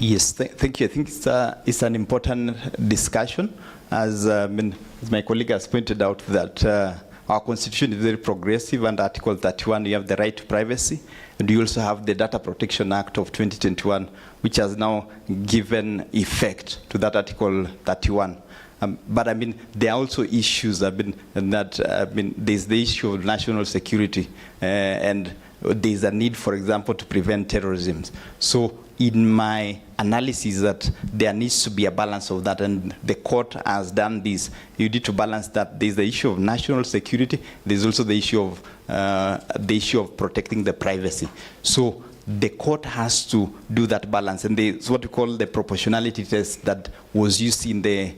Yes, thank you. I think it's an important discussion, as my colleague has pointed out, that our constitution is very progressive. Under Article 31, you have the right to privacy, and you also have the Data Protection Act of 2021, which has now given effect to that Article 31. But I mean, there are also issues. There's the issue of national security, and there's a need, for example, to prevent terrorism. So in my analysis, that there needs to be a balance of that, and the court has done this. You need to balance that. There's the issue of national security. There's also the issue of protecting the privacy. So the court has to do that balance, and it's what we call the proportionality test that was used in the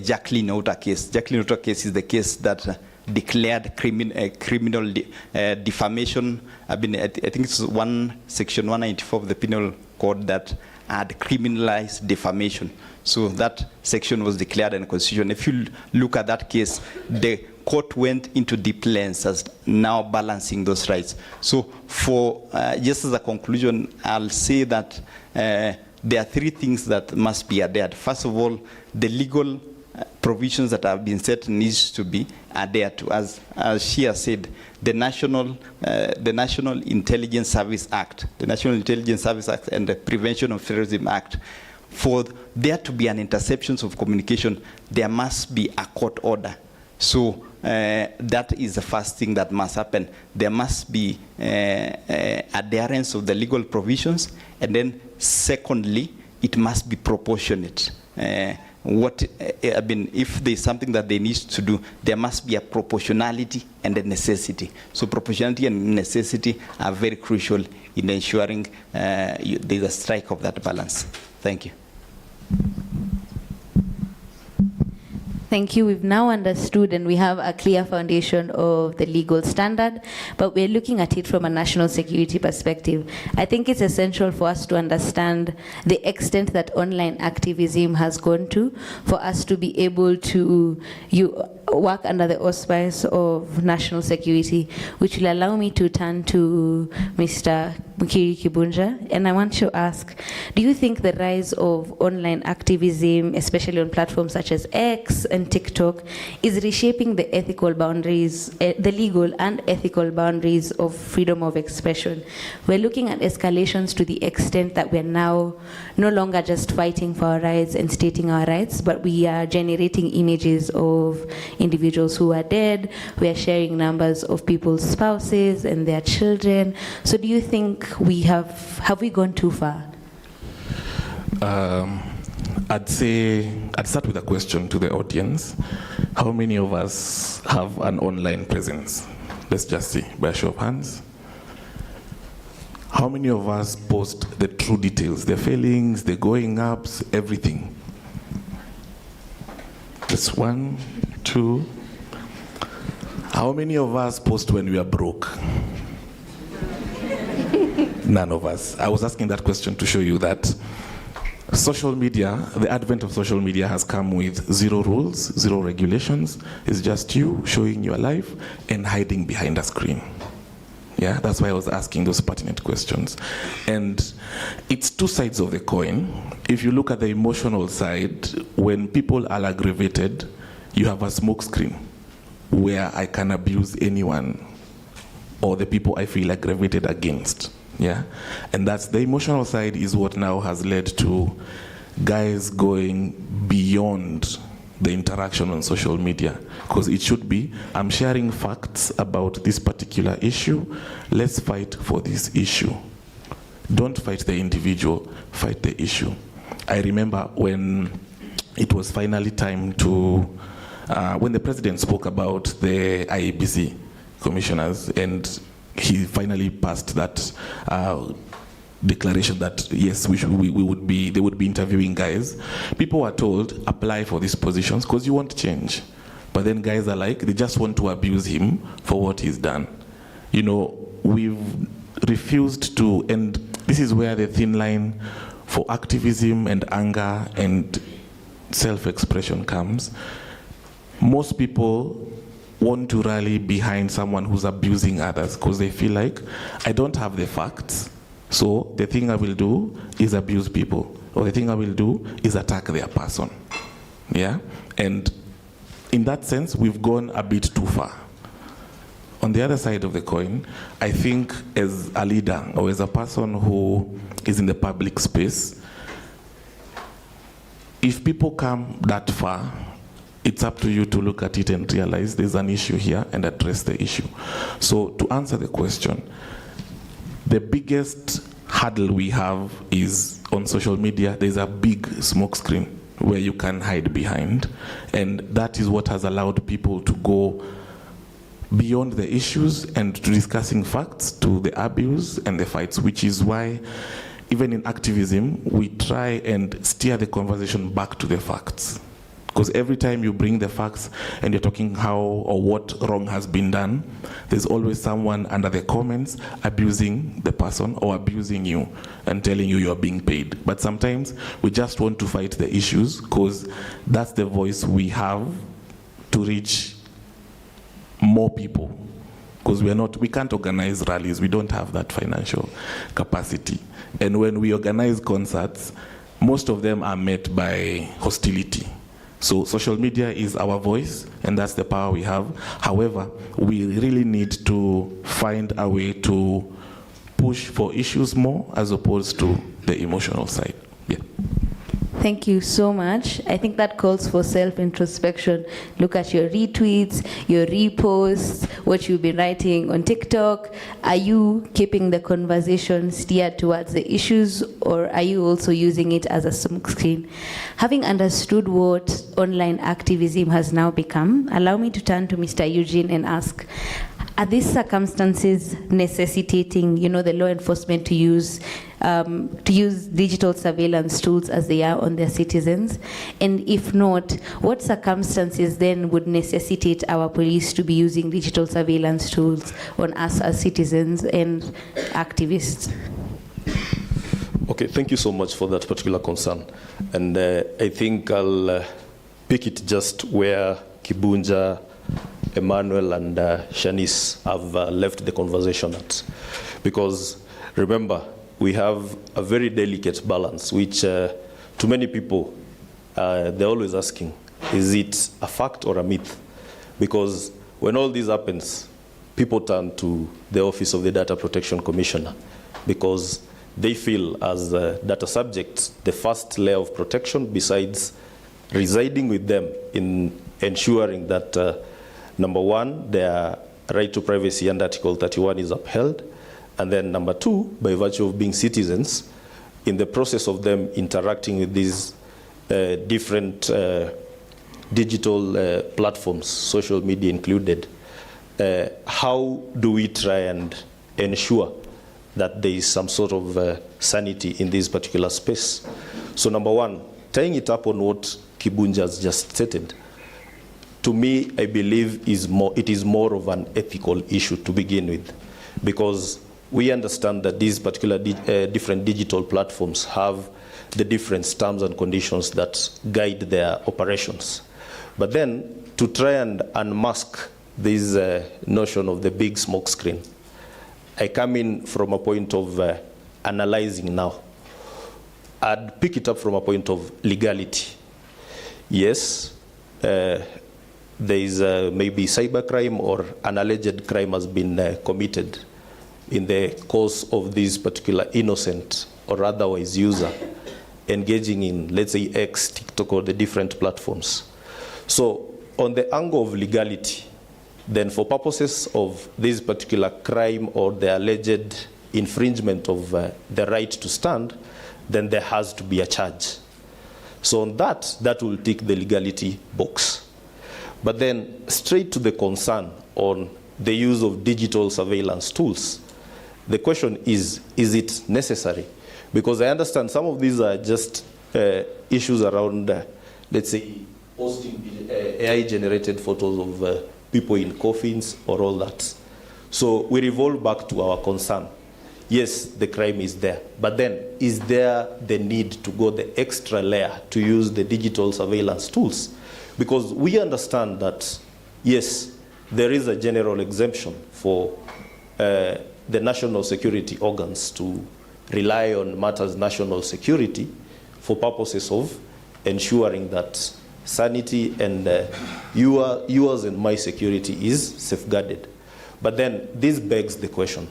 Jacqueline Ota case. Jacqueline Ota case is the case that declared criminal defamation. I think it's section 194 of the Penal Code that had criminalized defamation. So that section was declared unconstitutional. If you look at that case, the court went into deep lenses, now balancing those rights. So for just as a conclusion, I'll say that there are three things that must be adhered. First of all, the legal provisions that have been set needs to be adhered to. As she has said, the National Intelligence Service Act, the National Intelligence Service Act and the Prevention of Terrorism Act, for there to be an interception of communication, there must be a court order. So that is the first thing that must happen. There must be adherence of the legal provisions, and then secondly, it must be proportionate. If there's something that they need to do, there must be a proportionality and a necessity. So proportionality and necessity are very crucial in ensuring there's a strike of that balance. Thank you. Thank you. We've now understood and we have a clear foundation of the legal standard, but we're looking at it from a national security perspective. I think it's essential for us to understand the extent that online activism has gone to, for us to be able to work under the auspice of national security, which will allow me to turn to Mr. Mukiri Kibunja. And I want to ask, do you think the rise of online activism, especially on platforms such as X and TikTok, is reshaping the ethical boundaries, the legal and ethical boundaries of freedom of expression? We're looking at escalations to the extent that we're now no longer just fighting for our rights and stating our rights, but we are generating images of individuals who are dead. We are sharing numbers of people's spouses and their children. So do you think have we gone too far? I'd start with a question to the audience. How many of us have an online presence? Let's just see, by a show of hands. How many of us post the true details, the failings, the going ups, everything? Just 1, 2. How many of us post when we are broke? None of us. I was asking that question to show you that social media, the advent of social media has come with 0 rules, 0 regulations. It's just you showing your life and hiding behind a screen. Yeah, that's why I was asking those pertinent questions. And it's 2 sides of the coin. If you look at the emotional side, when people are aggravated, you have a smoke screen where I can abuse anyone or the people I feel aggravated against. Yeah, and that's the emotional side is what now has led to guys going beyond the interaction on social media, because it should be, I'm sharing facts about this particular issue, let's fight for this issue. Don't fight the individual, fight the issue. I remember when it was finally time to, when the president spoke about the IEBC commissioners, and he finally passed that declaration that yes, they would be interviewing guys. People were told, apply for these positions because you want change. But then guys are like, they just want to abuse him for what he's done. You know, we've refused to, and this is where the thin line for activism and anger and self-expression comes. Most people want to rally behind someone who's abusing others because they feel like, I don't have the facts, so the thing I will do is abuse people. or the thing I will do is attack their person. Yeah? And in that sense, we've gone a bit too far. On the other side of the coin, I think as a leader or as a person who is in the public space, if people come that far, it's up to you to look at it and realize there's an issue here and address the issue. So to answer the question, the biggest hurdle we have is on social media, there's a big smoke screen where you can hide behind. And that is what has allowed people to go beyond the issues and to discussing facts, to the abuse and the fights, which is why even in activism, we try and steer the conversation back to the facts. Because every time you bring the facts and you're talking how or what wrong has been done, there's always someone under the comments abusing the person or abusing you and telling you you're being paid. But sometimes we just want to fight the issues because that's the voice we have to reach more people. Because we can't organize rallies, we don't have that financial capacity. And when we organize concerts, most of them are met by hostility. So social media is our voice, and that's the power we have. However, we really need to find a way to push for issues more as opposed to the emotional side. Yeah. Thank you so much. I think that calls for self-introspection. Look at your retweets, your reposts, what you've been writing on TikTok. Are you keeping the conversation steered towards the issues, or are you also using it as a smokescreen? Having understood what online activism has now become, allow me to turn to Mr. Eugene and ask, are these circumstances necessitating, the law enforcement to use digital surveillance tools as they are on their citizens? And if not, what circumstances then would necessitate our police to be using digital surveillance tools on us as citizens and activists? Okay, thank you so much for that particular concern. And I think I'll pick it just where Kibunja, Emmanuel and Shanice have left the conversation at. Because remember, we have a very delicate balance, which to many people, they're always asking, is it a fact or a myth? Because when all this happens, people turn to the Office of the Data Protection Commissioner because they feel as data subjects, the first layer of protection besides residing with them in ensuring that number one, their right to privacy under Article 31 is upheld. And then number two, by virtue of being citizens, in the process of them interacting with these different digital platforms, social media included, how do we try and ensure that there is some sort of sanity in this particular space? So number one, tying it up on what Kibunja has just stated, to me, I believe it is more of an ethical issue to begin with, because we understand that these particular different digital platforms have the different terms and conditions that guide their operations. But then to try and unmask this notion of the big smoke screen, I come in from a point of analyzing now. I'd pick it up from a point of legality. Yes, there is maybe cybercrime or an alleged crime has been committed in the course of this particular innocent or otherwise user engaging in, let's say, X, TikTok, or the different platforms. So on the angle of legality, then for purposes of this particular crime or the alleged infringement of the right to stand, then there has to be a charge. So on that will tick the legality box. But then straight to the concern on the use of digital surveillance tools, the question is it necessary? Because I understand some of these are just issues around, let's say, posting AI-generated photos of people in coffins or all that. So we revolve back to our concern. Yes, the crime is there, but then is there the need to go the extra layer to use the digital surveillance tools? Because we understand that, yes, there is a general exemption for the national security organs to rely on matters national security for purposes of ensuring that sanity and yours and my security is safeguarded. But then this begs the question,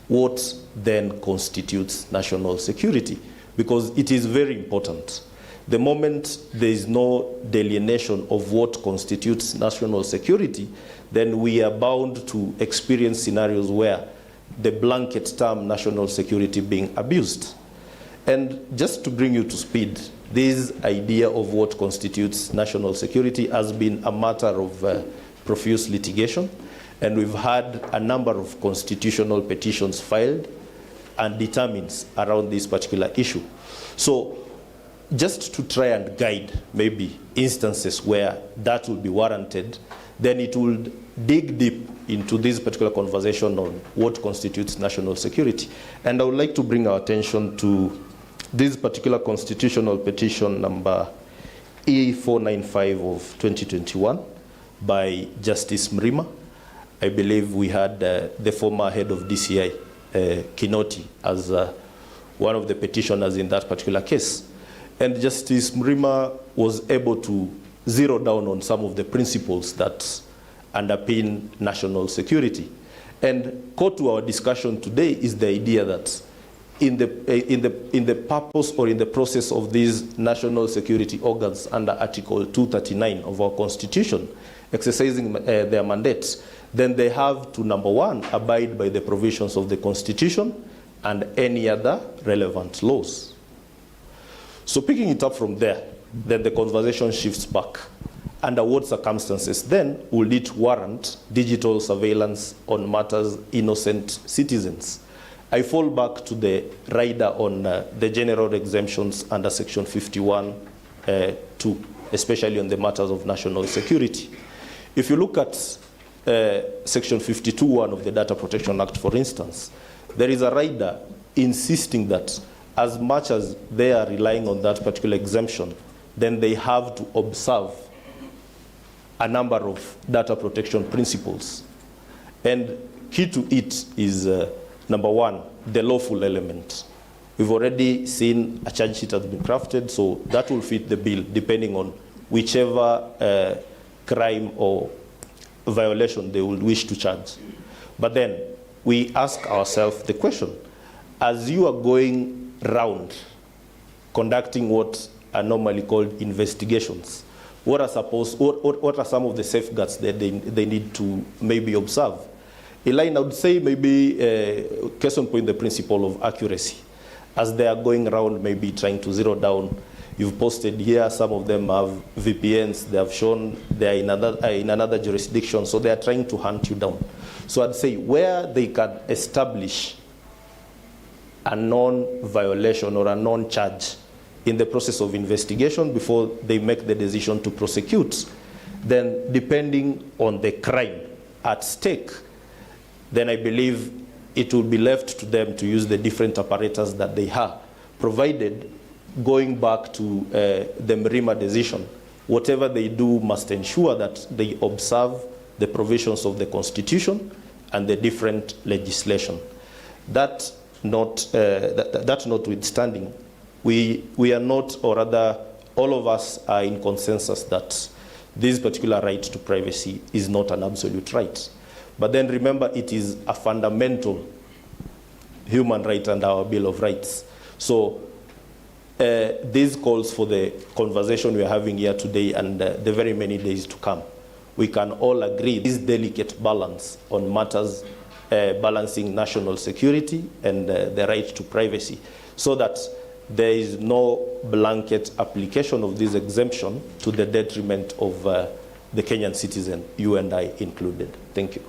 what then constitutes national security? Because it is very important. The moment there is no delineation of what constitutes national security, then we are bound to experience scenarios where the blanket term national security being abused. And just to bring you to speed, this idea of what constitutes national security has been a matter of profuse litigation, and we've had a number of constitutional petitions filed and determines around this particular issue. So just to try and guide maybe instances where that will be warranted, then it will dig deep into this particular conversation on what constitutes national security. And I would like to bring our attention to this particular constitutional petition number E495 of 2021 by Justice Mrima. I believe we had the former head of DCI, Kinoti, as one of the petitioners in that particular case. And Justice Mrima was able to zero down on some of the principles that underpin national security. And core to our discussion today is the idea that in the purpose or in the process of these national security organs under Article 239 of our Constitution, exercising their mandates, then they have to, number one, abide by the provisions of the Constitution and any other relevant laws. So picking it up from there, then the conversation shifts back. Under what circumstances then will it warrant digital surveillance on matters innocent citizens? I fall back to the rider on the general exemptions under Section 51(2), especially on the matters of national security. If you look at Section 52(1) of the Data Protection Act, for instance, there is a rider insisting that as much as they are relying on that particular exemption, then they have to observe a number of data protection principles. And key to it is, number one, the lawful element. We've already seen a charge sheet has been crafted, so that will fit the bill depending on whichever crime or violation they will wish to charge. But then we ask ourselves the question, as you are going round conducting what are normally called investigations, what are some of the safeguards that they need to maybe observe? Elaine, I would say maybe case on point the principle of accuracy. As they are going around maybe trying to zero down, you've posted here, some of them have VPNs, they have shown they are in another jurisdiction, so they are trying to hunt you down. So I'd say where they can establish a non-violation or a non-charge in the process of investigation before they make the decision to prosecute, then depending on the crime at stake, then I believe it will be left to them to use the different apparatus that they have, provided, going back to the Mrima decision, whatever they do must ensure that they observe the provisions of the Constitution and the different legislation. That notwithstanding, we are not, or rather all of us are in consensus that this particular right to privacy is not an absolute right. But then remember, it is a fundamental human right under our Bill of Rights. So this calls for the conversation we are having here today and the very many days to come. We can all agree this delicate balance on matters balancing national security and the right to privacy, so that there is no blanket application of this exemption to the detriment of the Kenyan citizen, you and I included. Thank you.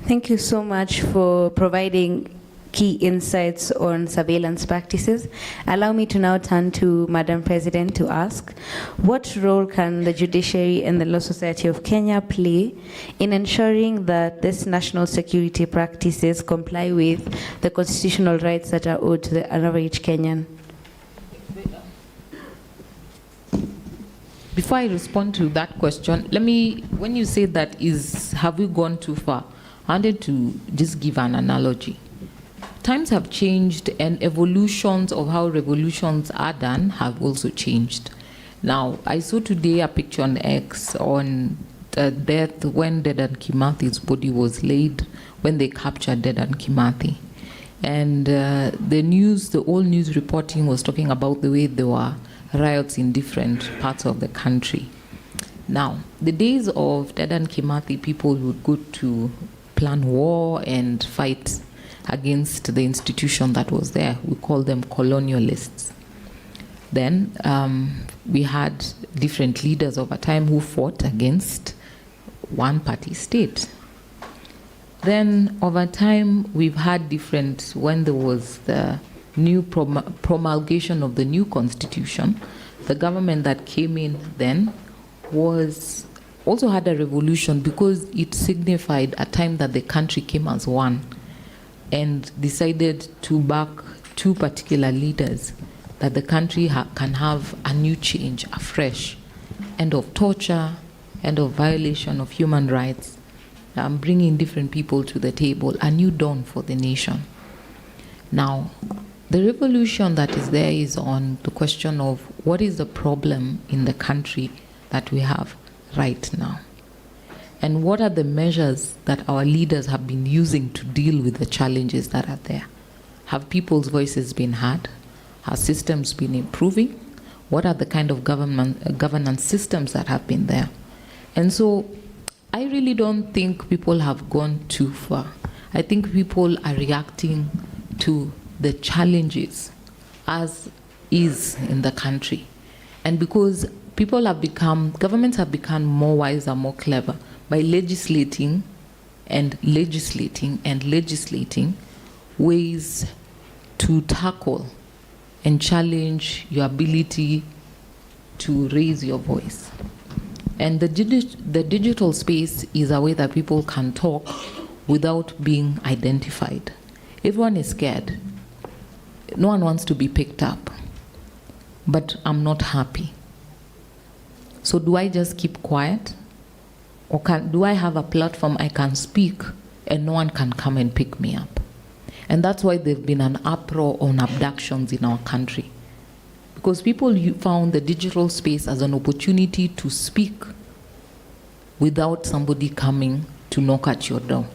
Thank you so much for providing key insights on surveillance practices. Allow me to now turn to Madam President to ask, what role can the judiciary and the Law Society of Kenya play in ensuring that these national security practices comply with the constitutional rights that are owed to the average Kenyan? Before I respond to that question, when you say that have we gone too far, I wanted to just give an analogy. times have changed, and evolutions of how revolutions are done have also changed. Now, I saw today a picture on X on the death when Dedan Kimathi's body was laid, when they captured Dedan Kimathi. And the old news reporting was talking about the way there were riots in different parts of the country. Now, the days of Dedan Kimathi, people would go to plan war and fight against the institution that was there. We call them colonialists. Then we had different leaders over time who fought against one-party state. Then over time, we've had different, when there was the new promulgation of the new constitution, the government that came in then also had a revolution because it signified a time that the country came as one and decided to back two particular leaders, that the country can have a new change, afresh, end of torture, end of violation of human rights, bringing different people to the table, a new dawn for the nation. Now, the revolution that is there is on the question of what is the problem in the country that we have right now, and what are the measures that our leaders have been using to deal with the challenges that are there. Have people's voices been heard? Have systems been improving? What are the kind of governance systems that have been there? And so I really don't think people have gone too far. I think people are reacting to the challenges as is in the country. And because governments have become more wiser, more clever by legislating ways to tackle and challenge your ability to raise your voice. And the digital space is a way that people can talk without being identified. Everyone is scared. No one wants to be picked up. But I'm not happy. So do I just keep quiet? Or do I have a platform I can speak and no one can come and pick me up? And that's why there's been an uproar on abductions in our country. Because people found the digital space as an opportunity to speak without somebody coming to knock at your door.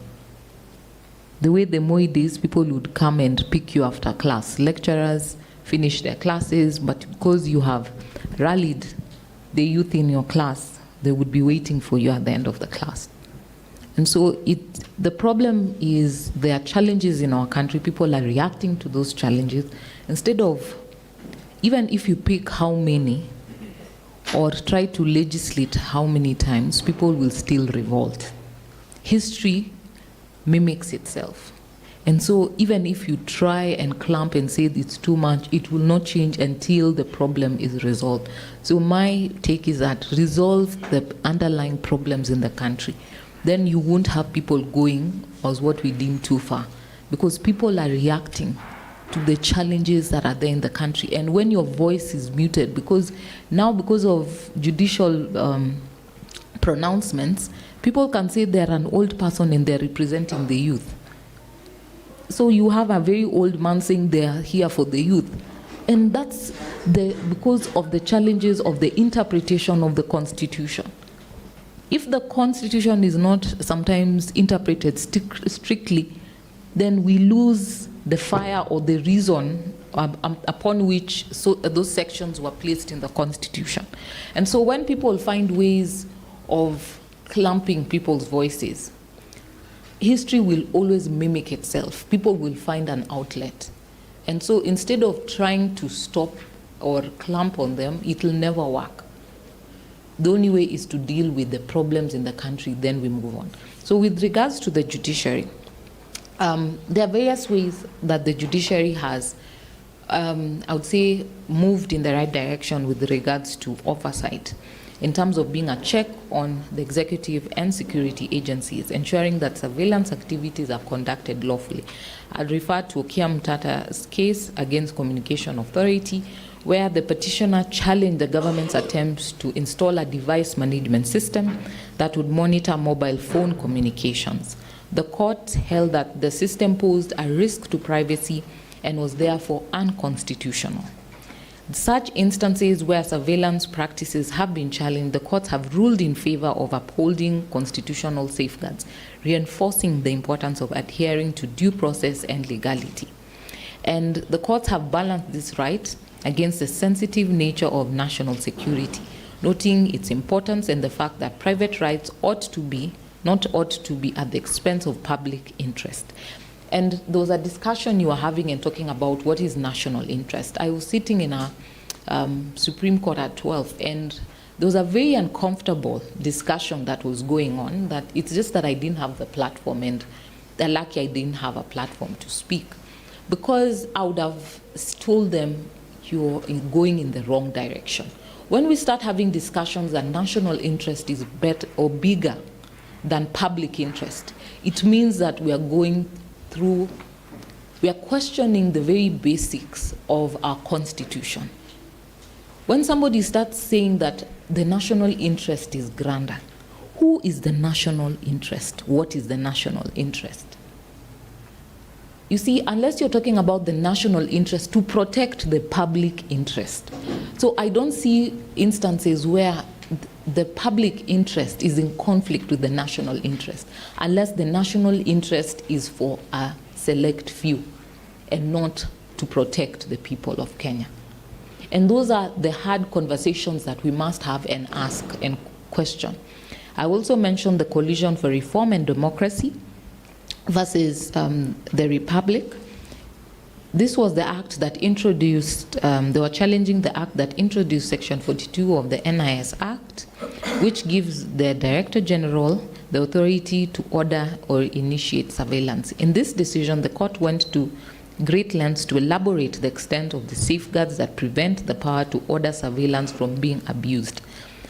The way the Moi days, people would come and pick you after class. Lecturers finish their classes, but because you have rallied the youth in your class, they would be waiting for you at the end of the class. And so the problem is there are challenges in our country. People are reacting to those challenges. Instead of, even if you pick how many or try to legislate how many times, people will still revolt. History mimics itself. And so even if you try and clamp and say it's too much, it will not change until the problem is resolved. So my take is that resolve the underlying problems in the country. Then you won't have people going as what we deem too far, because people are reacting to the challenges that are there in the country. And when your voice is muted, because of judicial pronouncements, people can say they're an old person and they're representing the youth. So you have a very old man saying they're here for the youth. And that's because of the challenges of the interpretation of the Constitution. If the Constitution is not sometimes interpreted strictly, then we lose the fire or the reason upon which those sections were placed in the Constitution. And so when people find ways of clamping people's voices, history will always mimic itself. People will find an outlet. And so instead of trying to stop or clamp on them, it will never work. The only way is to deal with the problems in the country, then we move on. So with regards to the judiciary, there are various ways that the judiciary has, I would say, moved in the right direction with regards to oversight, in terms of being a check on the executive and security agencies, ensuring that surveillance activities are conducted lawfully. I'd refer to Okia Mtata's case against Communication Authority, where the petitioner challenged the government's attempts to install a device management system that would monitor mobile phone communications. The court held that the system posed a risk to privacy and was therefore unconstitutional. Such instances where surveillance practices have been challenged, the courts have ruled in favor of upholding constitutional safeguards, reinforcing the importance of adhering to due process and legality. And the courts have balanced this right against the sensitive nature of national security, noting its importance and the fact that private rights ought to be at the expense of public interest. And there was a discussion you were having and talking about what is national interest. I was sitting in a Supreme Court at 12, and there was a very uncomfortable discussion that was going on, that it's just that I didn't have the platform, and they're lucky I didn't have a platform to speak, because I would have told them, you're going in the wrong direction. When we start having discussions that national interest is better or bigger than public interest, it means that we are questioning the very basics of our Constitution. When somebody starts saying that the national interest is grander, who is the national interest? What is the national interest? You see, unless you're talking about the national interest to protect the public interest. So I don't see instances where the public interest is in conflict with the national interest, unless the national interest is for a select few and not to protect the people of Kenya. And those are the hard conversations that we must have and ask and question. I also mentioned the Coalition for Reform and Democracy versus the Republic. This was the act that introduced, they were challenging the act that introduced Section 42 of the NIS Act, which gives the Director General the authority to order or initiate surveillance. In this decision, the court went to great lengths to elaborate the extent of the safeguards that prevent the power to order surveillance from being abused.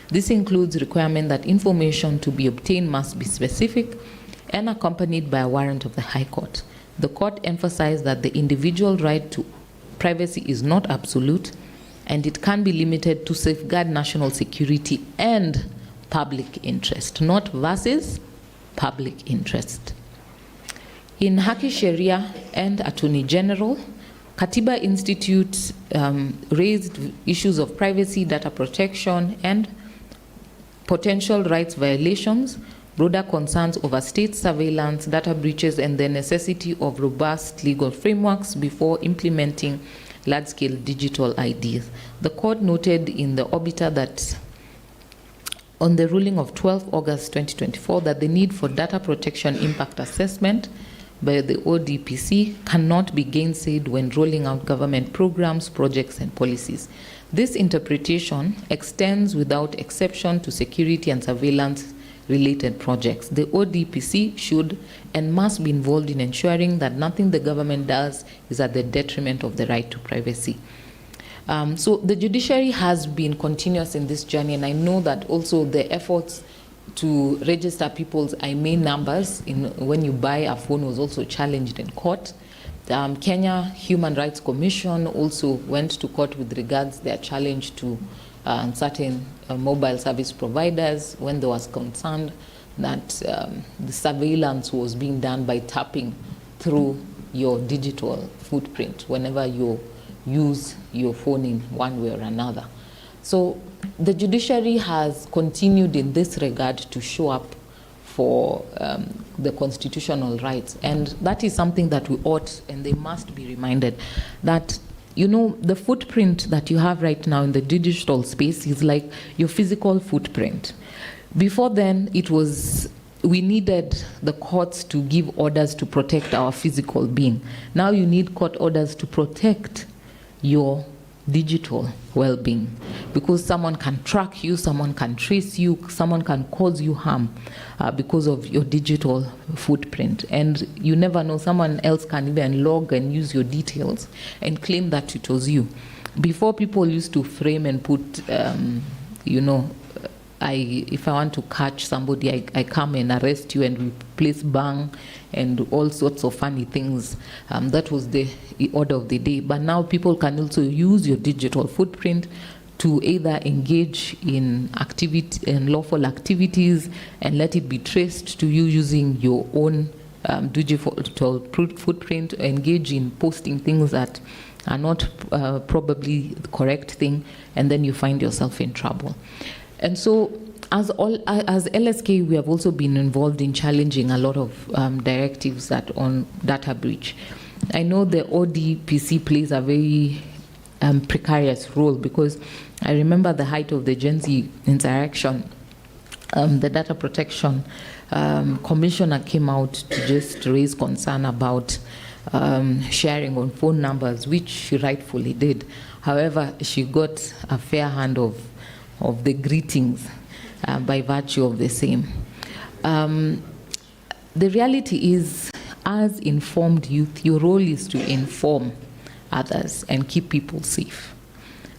This includes requirement that information to be obtained must be specific and accompanied by a warrant of the High Court. The court emphasized that the individual right to privacy is not absolute, and it can be limited to safeguard national security and public interest, not versus public interest. In Haki Sharia and Attorney General, Katiba Institute raised issues of privacy, data protection, and potential rights violations, broader concerns over state surveillance, data breaches, and the necessity of robust legal frameworks before implementing large-scale digital IDs. The court noted in the obiter that on the ruling of 12 August 2024 that the need for data protection impact assessment by the ODPC cannot be gainsaid when rolling out government programs, projects, and policies. This interpretation extends without exception to security and surveillance related projects. The ODPC should and must be involved in ensuring that nothing the government does is at the detriment of the right to privacy. So the judiciary has been continuous in this journey, and I know that also the efforts to register people's IMEI numbers when you buy a phone was also challenged in court. Kenya Human Rights Commission also went to court with regards their challenge to certain mobile service providers when there was concern that the surveillance was being done by tapping through your digital footprint whenever you use your phone in one way or another. So the judiciary has continued in this regard to show up for the constitutional rights, and that is something that we ought and they must be reminded that, you know, the footprint that you have right now in the digital space is like your physical footprint. Before then, it was, we needed the courts to give orders to protect our physical being. Now you need court orders to protect your digital well-being, because someone can track you, someone can trace you, someone can cause you harm because of your digital footprint. And you never know, someone else can even log and use your details and claim that it was you. Before, people used to frame and put, you know, if I want to catch somebody, I come and arrest you and we place bang and all sorts of funny things. That was the order of the day. But now people can also use your digital footprint to either engage in activity and lawful activities and let it be traced to you using your own digital footprint, engage in posting things that are not probably the correct thing, and then you find yourself in trouble. And so as LSK, we have also been involved in challenging a lot of directives that on data breach. I know the ODPC plays a very precarious role, because I remember the height of the Gen Z insurrection, the data protection commissioner came out to just raise concern about sharing on phone numbers, which she rightfully did. However, she got a fair hand of the greetings by virtue of the same. The reality is, as informed youth, your role is to inform others and keep people safe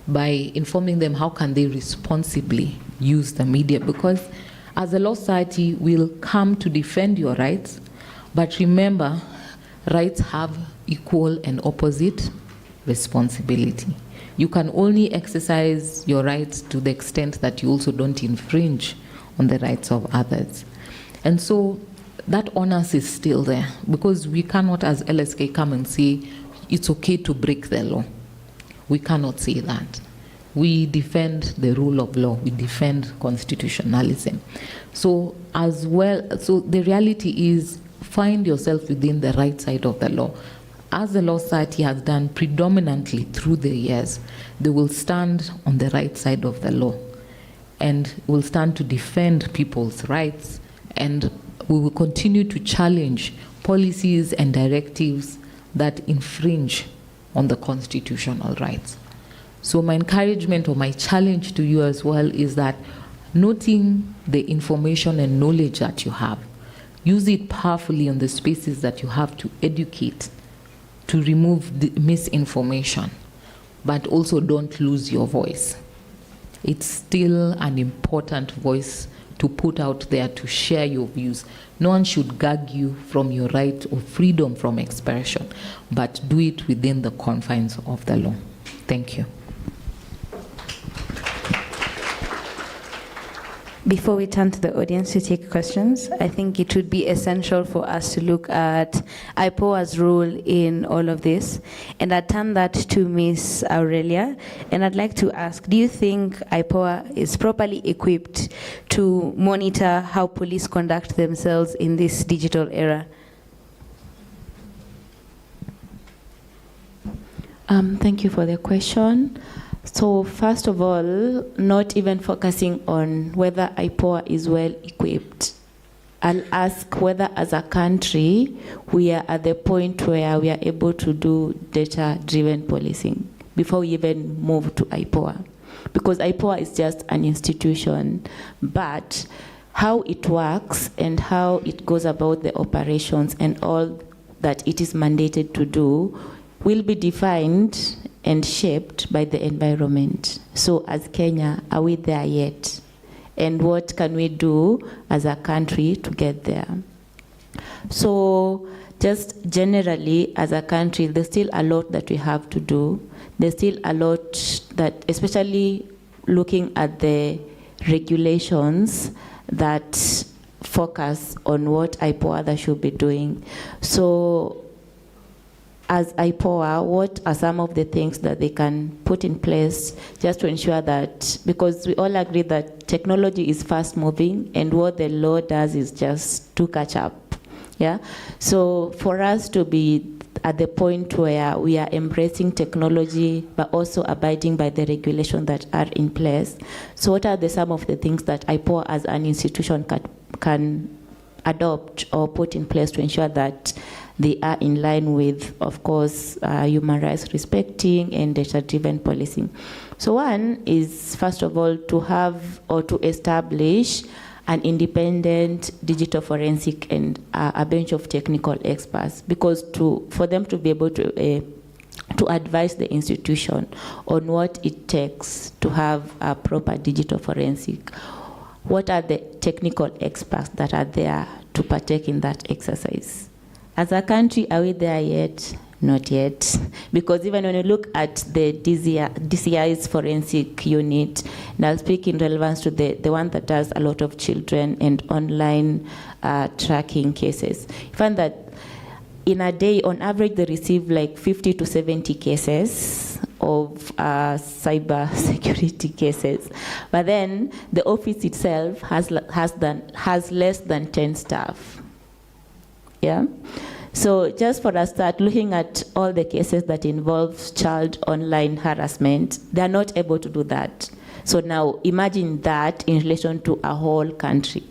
by informing them how can they responsibly use the media, because as a law society, we'll come to defend your rights, but remember, rights have equal and opposite responsibility. You can only exercise your rights to the extent that you also don't infringe on the rights of others. And so that onus is still there, because we cannot, as LSK, come and say it's okay to break the law. We cannot say that. We defend the rule of law. We defend constitutionalism. So as well, so the reality is, find yourself within the right side of the law. As the Law Society has done predominantly through the years, they will stand on the right side of the law and will stand to defend people's rights, and we will continue to challenge policies and directives that infringe on the constitutional rights. So my encouragement or my challenge to you as well is that, noting the information and knowledge that you have, use it powerfully on the spaces that you have to educate, to remove the misinformation, but also don't lose your voice. It's still an important voice to put out there, to share your views. No one should gag you from your right or freedom from expression, but do it within the confines of the law. Thank you. Before we turn to the audience to take questions, I think it would be essential for us to look at IPOA's role in all of this. And I'd turn that to Ms. Aurelia. And I'd like to ask, do you think IPOA is properly equipped to monitor how police conduct themselves in this digital era? Thank you for the question. So first of all, not even focusing on whether IPOA is well equipped, I'll ask whether as a country we are at the point where we are able to do data-driven policing before we even move to IPOA. Because IPOA is just an institution, but how it works and how it goes about the operations and all that it is mandated to do will be defined and shaped by the environment. So as Kenya, are we there yet? And what can we do as a country to get there? So just generally, as a country, there's still a lot that we have to do. There's still a lot that, especially looking at the regulations that focus on what IPOA should be doing. So as IPOA, what are some of the things that they can put in place just to ensure that, because we all agree that technology is fast moving and what the law does is just to catch up, yeah? So for us to be at the point where we are embracing technology but also abiding by the regulations that are in place, so what are some of the things that IPOA as an institution can adopt or put in place to ensure that they are in line with, of course, human rights respecting and data-driven policing? So one is, first of all, to have or to establish an independent digital forensic and a bench of technical experts, because for them to be able to advise the institution on what it takes to have a proper digital forensic. What are the technical experts that are there to partake in that exercise? As a country, are we there yet? Not yet. Because even when you look at the DCI's forensic unit, and I'll speak in relevance to the one that does a lot of children and online tracking cases, you find that in a day, on average, they receive like 50 to 70 cases of cyber security cases. But then the office itself has less than 10 staff. Yeah? So just for a start, looking at all the cases that involve child online harassment, they're not able to do that. So now imagine that in relation to a whole country.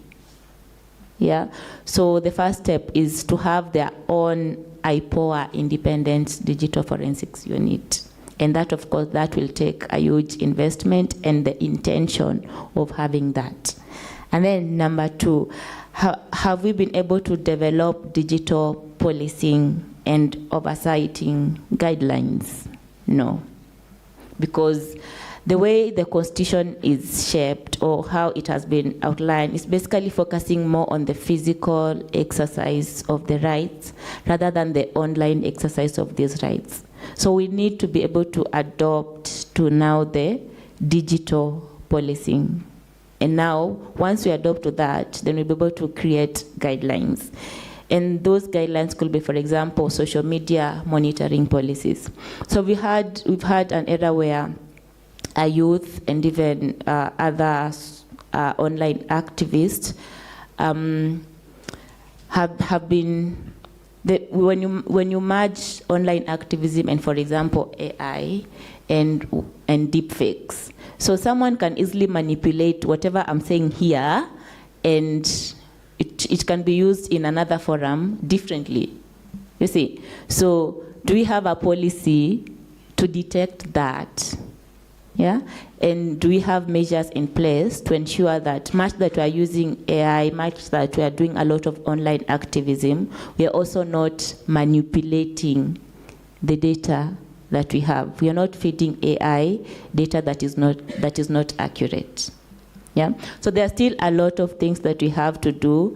Yeah. So the first step is to have their own IPOA, independent digital forensics unit. And that, of course, that will take a huge investment and the intention of having that. And then number two, have we been able to develop digital policing and oversighting guidelines? No. Because the way the Constitution is shaped or how it has been outlined is basically focusing more on the physical exercise of the rights rather than the online exercise of these rights. So we need to be able to adopt to now the digital policing. And now, once we adopt to that, then we'll be able to create guidelines. And those guidelines could be, for example, social media monitoring policies. So we've had an era where our youth and even other online activists have been, when you merge online activism and, for example, AI and deepfakes, so someone can easily manipulate whatever I'm saying here, and it can be used in another forum differently. You see? So do we have a policy to detect that? Yeah? And do we have measures in place to ensure that much that we are using AI, much that we are doing a lot of online activism, we are also not manipulating the data that we have. We are not feeding AI data that is not accurate. Yeah? So there are still a lot of things that we have to do,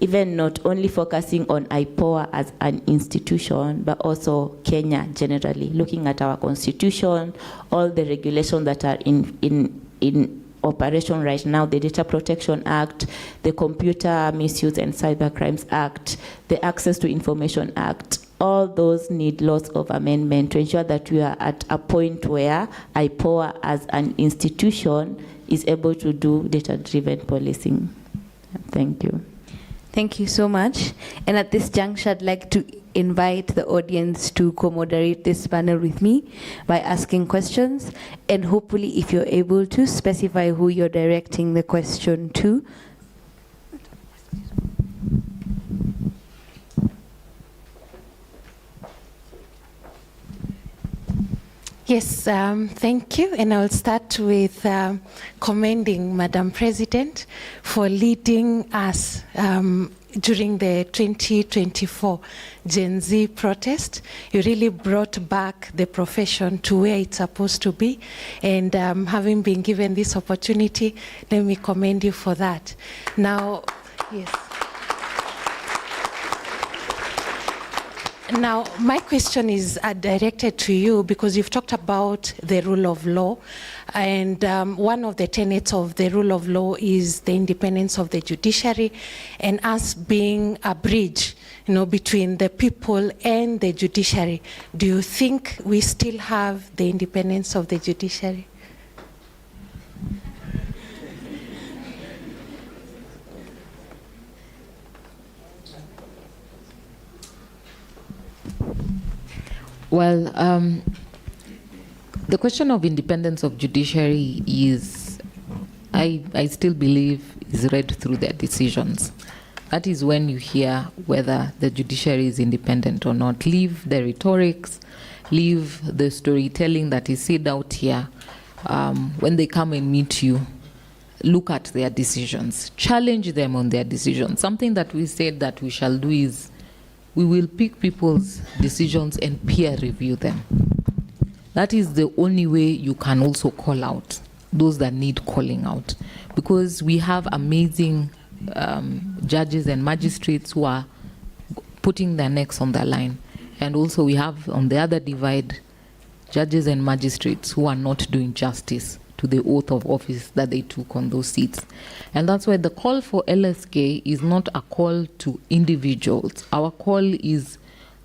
even not only focusing on IPOA as an institution, but also Kenya generally, looking at our constitution, all the regulations that are in operation right now, the Data Protection Act, the Computer Misuse and Cyber Crimes Act, the Access to Information Act. All those need lots of amendment to ensure that we are at a point where IPOA as an institution is able to do data-driven policing. Thank you. Thank you so much. And at this juncture, I'd like to invite the audience to co-moderate this panel with me by asking questions. And hopefully, if you're able to, specify who you're directing the question to. Yes, thank you. And I'll start with commending Madam President for leading us during the 2024 Gen Z protest. You really brought back the profession to where it's supposed to be. And having been given this opportunity, let me commend you for that. Now, yes. Now, my question is directed to you because you've talked about the rule of law, and one of the tenets of the rule of law is the independence of the judiciary, and us being a bridge, between the people and the judiciary. Do you think we still have the independence of the judiciary? Well, the question of independence of judiciary is, I still believe, is read through their decisions. That is when you hear whether the judiciary is independent or not. Leave the rhetorics, leave the storytelling that is said out here. When they come and meet you, look at their decisions. Challenge them on their decisions. Something that we said that we shall do is we will pick people's decisions and peer review them. That is the only way you can also call out those that need calling out. Because we have amazing judges and magistrates who are putting their necks on the line. And also we have on the other divide judges and magistrates who are not doing justice to the oath of office that they took on those seats. And that's why the call for LSK is not a call to individuals. Our call is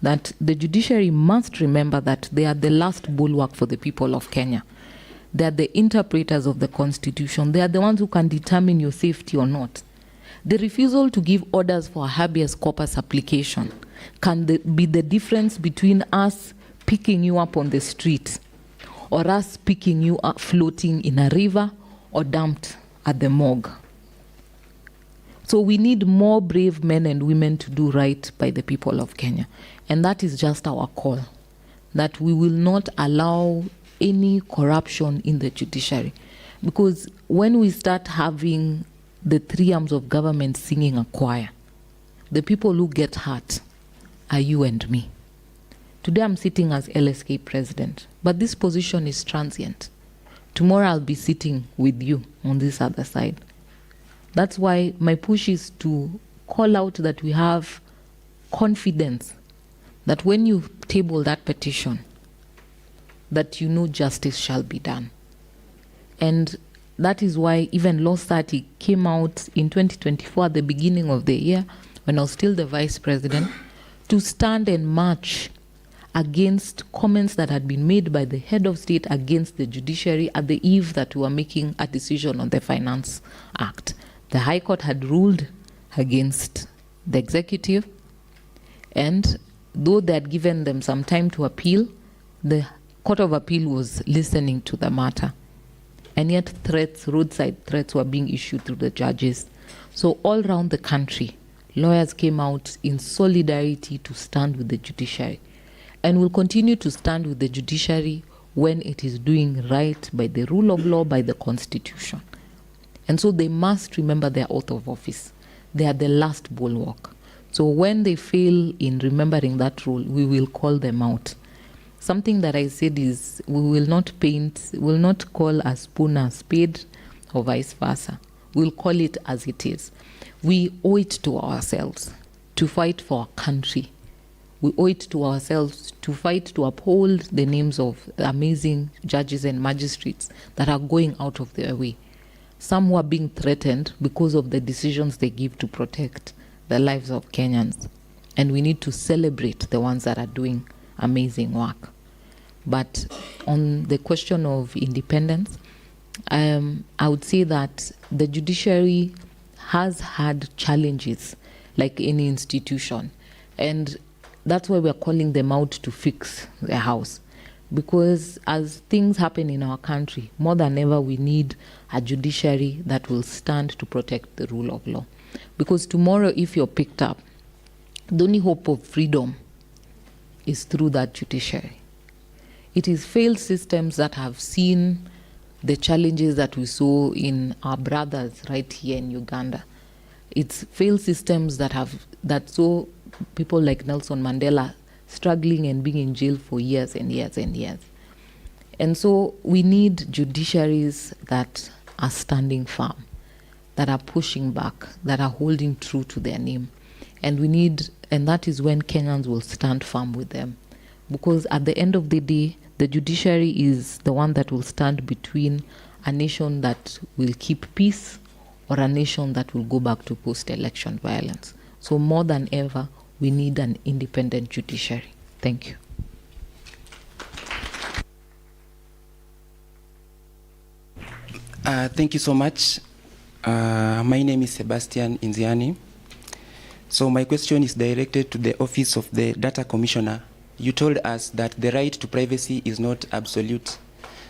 that the judiciary must remember that they are the last bulwark for the people of Kenya. They are the interpreters of the Constitution. They are the ones who can determine your safety or not. The refusal to give orders for a habeas corpus application can be the difference between us picking you up on the street or us picking you up floating in a river or dumped at the morgue. So we need more brave men and women to do right by the people of Kenya. And that is just our call, that we will not allow any corruption in the judiciary. Because when we start having the three arms of government singing a choir, the people who get hurt are you and me. Today I'm sitting as LSK president, but this position is transient. Tomorrow I'll be sitting with you on this other side. That's why my push is to call out that we have confidence that when you table that petition, that you know justice shall be done. And that is why even Law 30 came out in 2024 at the beginning of the year, when I was still the vice president, to stand and march against comments that had been made by the head of state against the judiciary at the eve that we were making a decision on the Finance Act. The High Court had ruled against the executive, and though they had given them some time to appeal, the Court of Appeal was listening to the matter. And yet threats, roadside threats, were being issued through the judges. So all around the country, lawyers came out in solidarity to stand with the judiciary. And will continue to stand with the judiciary when it is doing right by the rule of law, by the Constitution. And so they must remember their oath of office. They are the last bulwark. So when they fail in remembering that rule, we will call them out. Something that I said is we will not call a spoon a spade or vice versa. We'll call it as it is. We owe it to ourselves to fight for our country. We owe it to ourselves to fight to uphold the names of amazing judges and magistrates that are going out of their way. Some who are being threatened because of the decisions they give to protect the lives of Kenyans. And we need to celebrate the ones that are doing amazing work. But on the question of independence, I would say that the judiciary has had challenges like any institution. And that's why we're calling them out to fix their house. Because as things happen in our country, more than ever, we need a judiciary that will stand to protect the rule of law. Because tomorrow, if you're picked up, the only hope of freedom is through that judiciary. It is failed systems that have seen the challenges that we saw in our brothers right here in Uganda. It's failed systems that saw people like Nelson Mandela struggling and being in jail for years and years and years. And so we need judiciaries that are standing firm, that are pushing back, that are holding true to their name. And that is when Kenyans will stand firm with them. Because at the end of the day, the judiciary is the one that will stand between a nation that will keep peace or a nation that will go back to post-election violence. So more than ever, we need an independent judiciary. Thank you. Thank you so much. My name is Sebastian Inziani. So my question is directed to the Office of the Data Commissioner. You told us that the right to privacy is not absolute.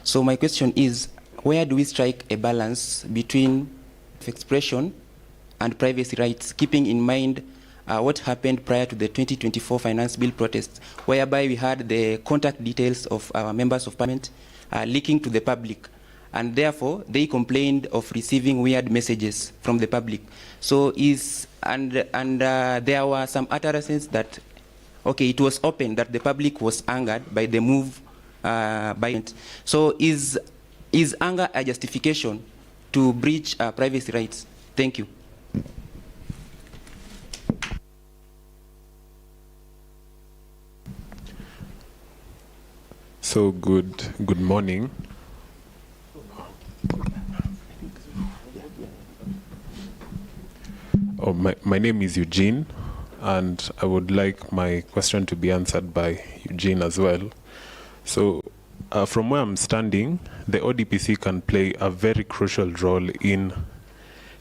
So my question is, where do we strike a balance between expression and privacy rights, keeping in mind what happened prior to the 2024 finance bill protests, whereby we had the contact details of our members of parliament leaking to the public, and therefore they complained of receiving weird messages from the public. So there were some utterances that, okay, it was open that the public was angered by the move by it. So is anger a justification to breach privacy rights? Thank you. So good morning. Oh, my name is Eugene, and I would like my question to be answered by Eugene as well. So from where I'm standing, the ODPC can play a very crucial role in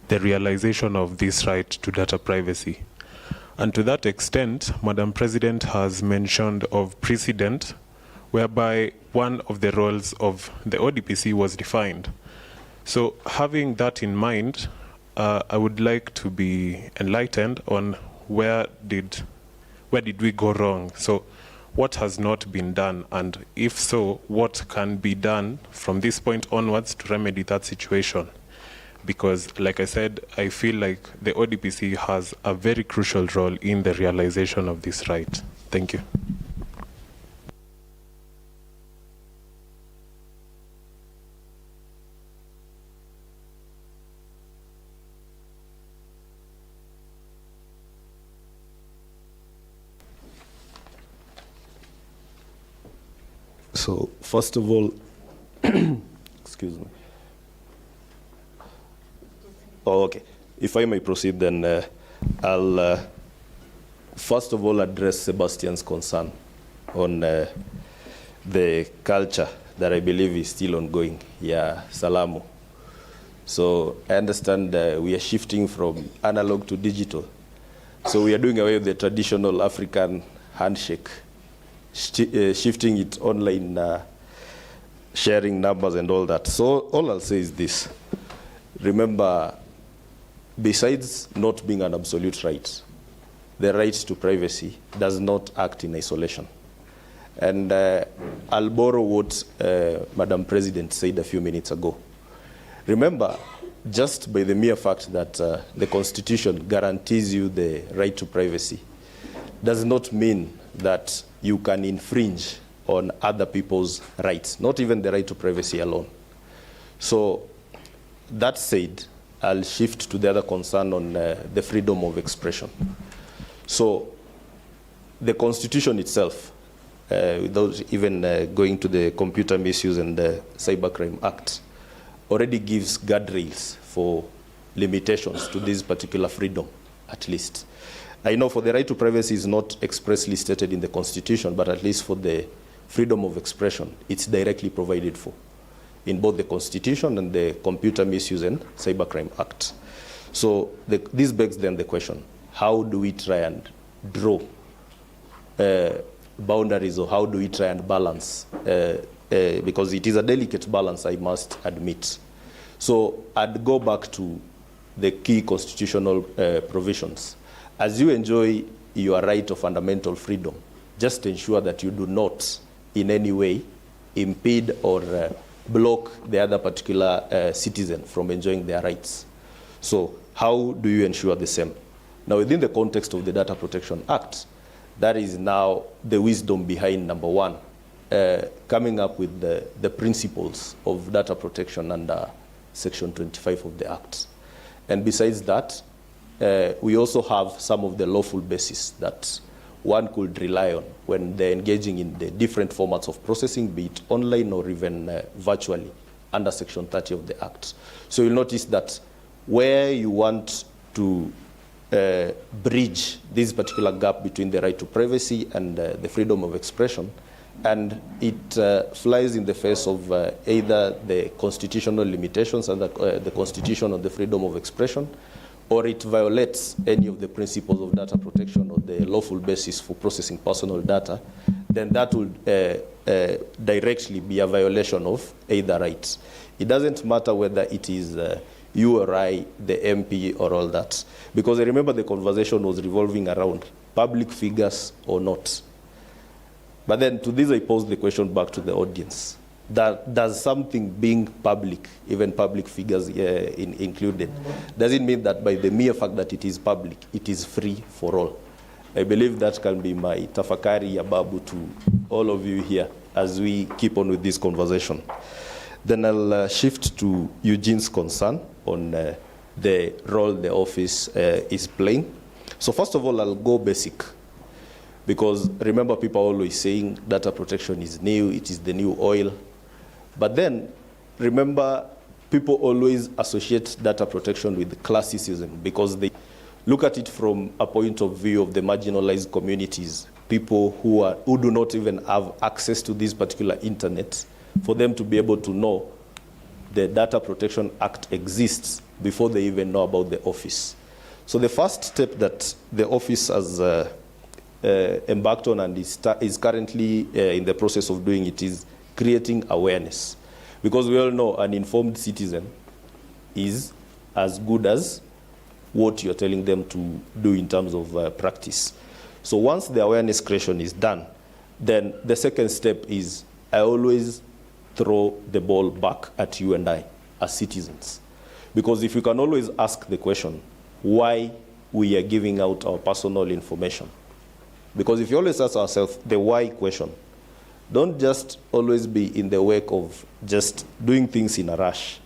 the realization of this right to data privacy. And to that extent, Madam President has mentioned of precedent whereby one of the roles of the ODPC was defined. So having that in mind, I would like to be enlightened on where did we go wrong? So what has not been done? And if so, what can be done from this point onwards to remedy that situation? Because, like I said, I feel like the ODPC has a very crucial role in the realization of this right. Thank you. So, first of all, excuse me. Oh, okay. If I may proceed, then I'll first of all address Sebastian's concern on the culture that I believe is still ongoing. Yeah, Salamu. So I understand we are shifting from analog to digital. So we are doing away with the traditional African handshake, shifting it online, sharing numbers and all that. So all I'll say is this. Remember, besides not being an absolute right, the right to privacy does not act in isolation. And I'll borrow what Madam President said a few minutes ago. Remember, just by the mere fact that the Constitution guarantees you the right to privacy does not mean that you can infringe on other people's rights, not even the right to privacy alone. So that said, I'll shift to the other concern on the freedom of expression. So the Constitution itself, without even going to the Computer Misuse and the Cybercrime Act, already gives guardrails for limitations to this particular freedom, at least. I know for the right to privacy is not expressly stated in the Constitution, but at least for the freedom of expression, it's directly provided for in both the Constitution and the Computer Misuse and Cybercrime Act. So this begs then the question, how do we try and draw boundaries, or how do we try and balance? Because it is a delicate balance, I must admit. So I'd go back to the key constitutional provisions. As you enjoy your right of fundamental freedom, just ensure that you do not in any way impede or block the other particular citizen from enjoying their rights. So how do you ensure the same? Now, within the context of the Data Protection Act, that is now the wisdom behind, number one, coming up with the principles of data protection under Section 25 of the Act. And besides that, we also have some of the lawful basis that one could rely on when they're engaging in the different formats of processing, be it online or even virtually, under Section 30 of the Act. So you'll notice that where you want to bridge this particular gap between the right to privacy and the freedom of expression, and it flies in the face of either the constitutional limitations under the Constitution on the freedom of expression, or it violates any of the principles of data protection or the lawful basis for processing personal data, then that would directly be a violation of either rights. It doesn't matter whether it is you or I, the MP, or all that. Because I remember the conversation was revolving around public figures or not. But then to this I pose the question back to the audience. That does something being public, even public figures included, does it mean that by the mere fact that it is public, it is free for all? I believe that can be my tafakari ya babu to all of you here as we keep on with this conversation. Then I'll shift to Eugene's concern on the role the office is playing. So first of all, I'll go basic, Because remember, people are always saying data protection is new, it is the new oil. But then, remember, people always associate data protection with classicism because they look at it from a point of view of the marginalized communities, people who do not even have access to this particular internet, for them to be able to know the Data Protection Act exists before they even know about the office. So the first step that the office has embarked on and is currently in the process of doing it is creating awareness. Because we all know an informed citizen is as good as what you're telling them to do in terms of practice. So once the awareness creation is done, then the second step is I always throw the ball back at you and I as citizens. Because if you can always ask the question, why we are giving out our personal information? Because if you always ask ourselves the why question, don't just always be in the wake of just doing things in a rush.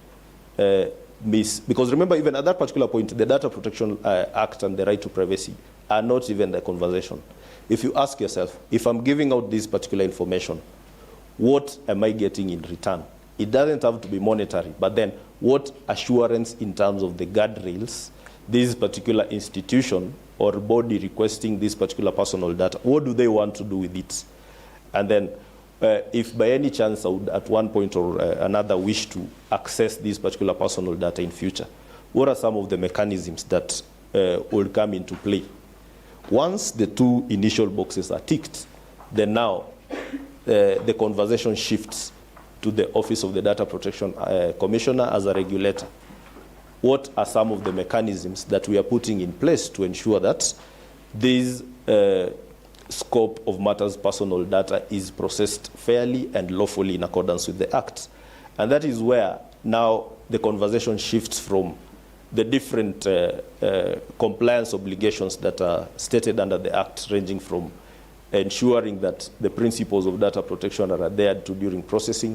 Because remember, even at that particular point, the Data Protection Act and the right to privacy are not even the conversation. If you ask yourself, if I'm giving out this particular information, what am I getting in return? It doesn't have to be monetary, but then what assurance in terms of the guardrails this particular institution or body requesting this particular personal data, what do they want to do with it? And then if by any chance I would at one point or another wish to access this particular personal data in future, what are some of the mechanisms that will come into play? Once the two initial boxes are ticked, then now the conversation shifts to the Office of the Data Protection Commissioner as a regulator. What are some of the mechanisms that we are putting in place to ensure that this scope of matters personal data is processed fairly and lawfully in accordance with the Act? And that is where now the conversation shifts from the different compliance obligations that are stated under the Act, ranging from ensuring that the principles of data protection are adhered to during processing,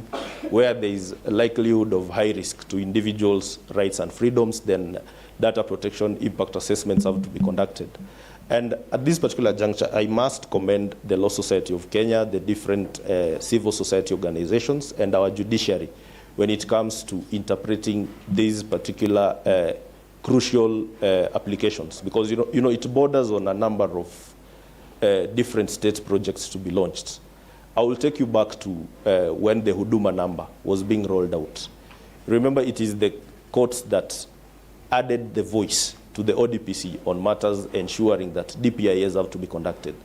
where there is a likelihood of high risk to individuals' rights and freedoms, then data protection impact assessments have to be conducted. And at this particular juncture, I must commend the Law Society of Kenya, the different civil society organizations, and our judiciary when it comes to interpreting these particular crucial applications, because you know it borders on a number of different state projects to be launched. I will take you back to when the Huduma number was being rolled out. Remember, it is the courts that added the voice to the ODPC on matters ensuring that DPIAs have to be conducted.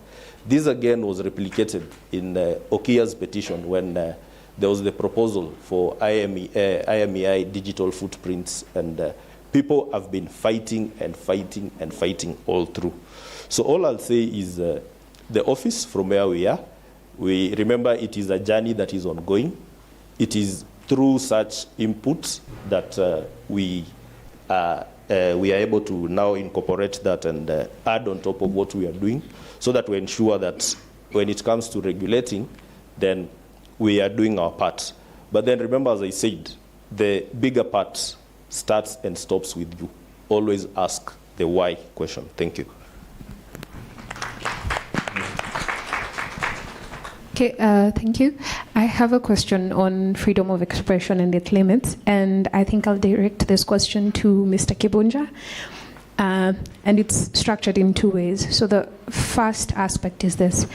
This again was replicated in Okia's petition when there was the proposal for IMEI digital footprints, and people have been fighting and fighting and fighting all through. So all I'll say is the office from where we are, we remember it is a journey that is ongoing. It is through such inputs that we are able to now incorporate that and add on top of what we are doing, so that we ensure that when it comes to regulating, then we are doing our part. But then remember, as I said, the bigger part starts and stops with you. Always ask the why question. Thank you. Okay, thank you. I have a question on freedom of expression and its limits, and I think I'll direct this question to Mr. Kibunja. And it's structured in two ways. So the first aspect is this.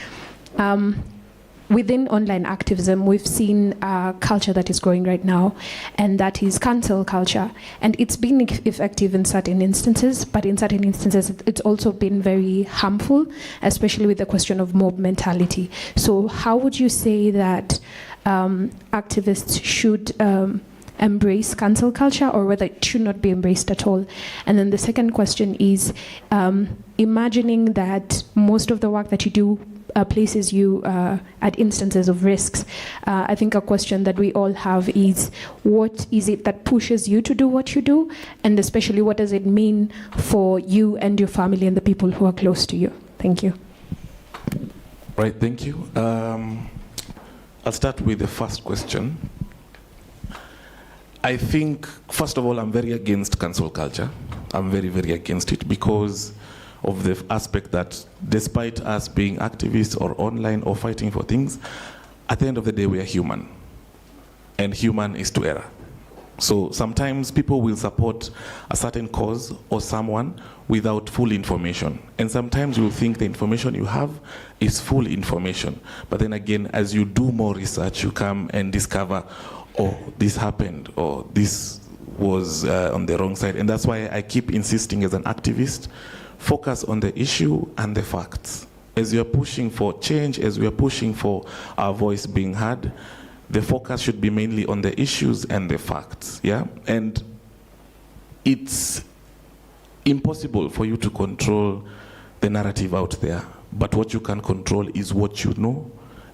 Within online activism, we've seen a culture that is growing right now, and that is cancel culture. And it's been effective in certain instances, but in certain instances, it's also been very harmful, especially with the question of mob mentality. So how would you say that activists should embrace cancel culture, or whether it should not be embraced at all? And then the second question is, imagining that most of the work that you do places you at instances of risks. I think a question that we all have is, what is it that pushes you to do what you do? And especially, what does it mean for you and your family and the people who are close to you? Thank you. Right, thank you. I'll start with the first question. I think, first of all, I'm very against cancel culture. I'm very, very against it, because of the aspect that despite us being activists or online or fighting for things, at the end of the day, we are human. And human is to err. So sometimes people will support a certain cause or someone without full information. And sometimes you will think the information you have is full information. But then again, as you do more research, you come and discover, oh, this happened, or this was on the wrong side. And that's why I keep insisting as an activist, focus on the issue and the facts. As we are pushing for change, as we are pushing for our voice being heard, the focus should be mainly on the issues and the facts, yeah? And it's impossible for you to control the narrative out there, but what you can control is what you know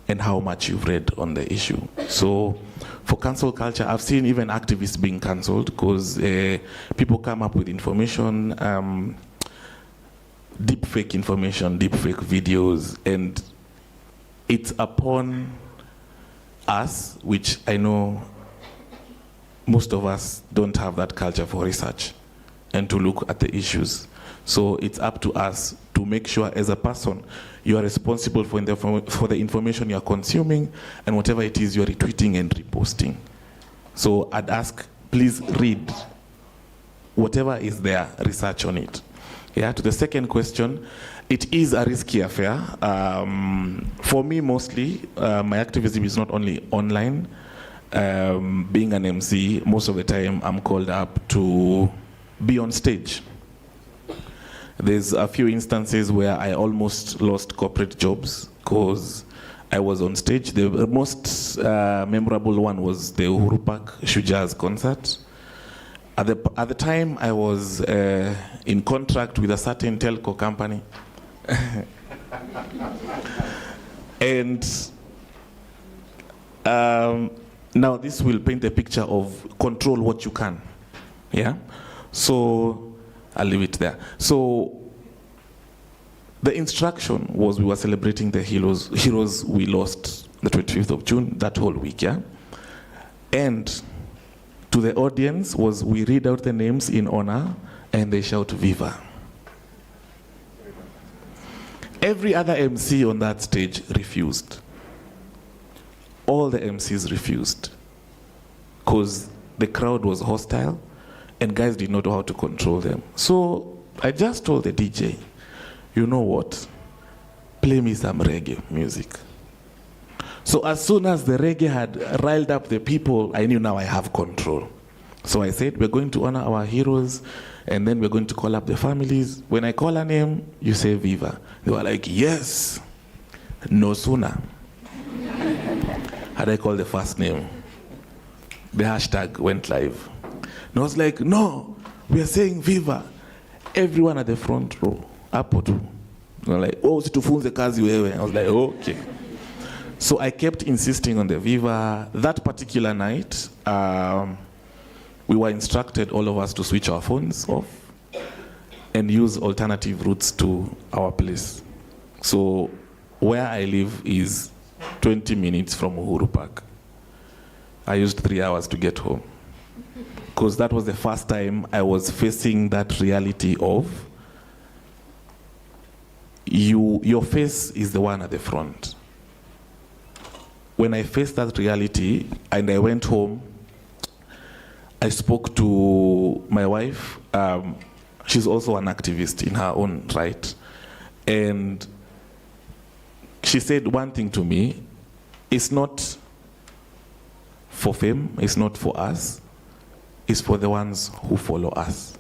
and how much you've read on the issue. So for cancel culture, I've seen even activists being cancelled because people come up with information, deep fake information, deep fake videos, and it's upon us, which I know most of us don't have that culture for research and to look at the issues. So it's up to us to make sure as a person you are responsible for the information you are consuming and whatever it is you are retweeting and reposting. So I'd ask, please read whatever is there, research on it. Yeah, to the second question, it is a risky affair. For me, mostly, my activism is not only online. Being an MC, most of the time I'm called up to be on stage. There's a few instances where I almost lost corporate jobs because I was on stage. The most memorable one was the Uhuru Park Shujaz concert. At the time, I was in contract with a certain telco company. And now this will paint a picture of control what you can. Yeah? So I'll leave it there. So the instruction was we were celebrating the heroes we lost the 25th of June, that whole week, yeah? And to the audience was we read out the names in honor and they shout Viva. Every other MC on that stage refused. All the MCs refused because the crowd was hostile and guys did not know how to control them. So I just told the DJ, you know what? Play me some reggae music. So as soon as the reggae had riled up the people, I knew now I have control. So I said, we're going to honor our heroes, and then we're going to call up the families. When I call a name, you say Viva. They were like, yes. No sooner had I called the first name, the hashtag went live. And I was like, no, we are saying Viva. Everyone at the front row, hapo tu. They were like, oh, situfunze kazi wewe. I was like, okay. So I kept insisting on the Viva. That particular night, we were instructed, all of us, to switch our phones off and use alternative routes to our place. So where I live is 20 minutes from Uhuru Park. I used 3 hours to get home because that was the first time I was facing that reality of your face is the one at the front. When I faced that reality and I went home, I spoke to my wife. She's also an activist in her own right. And she said one thing to me, it's not for fame, it's not for us, it's for the ones who follow us.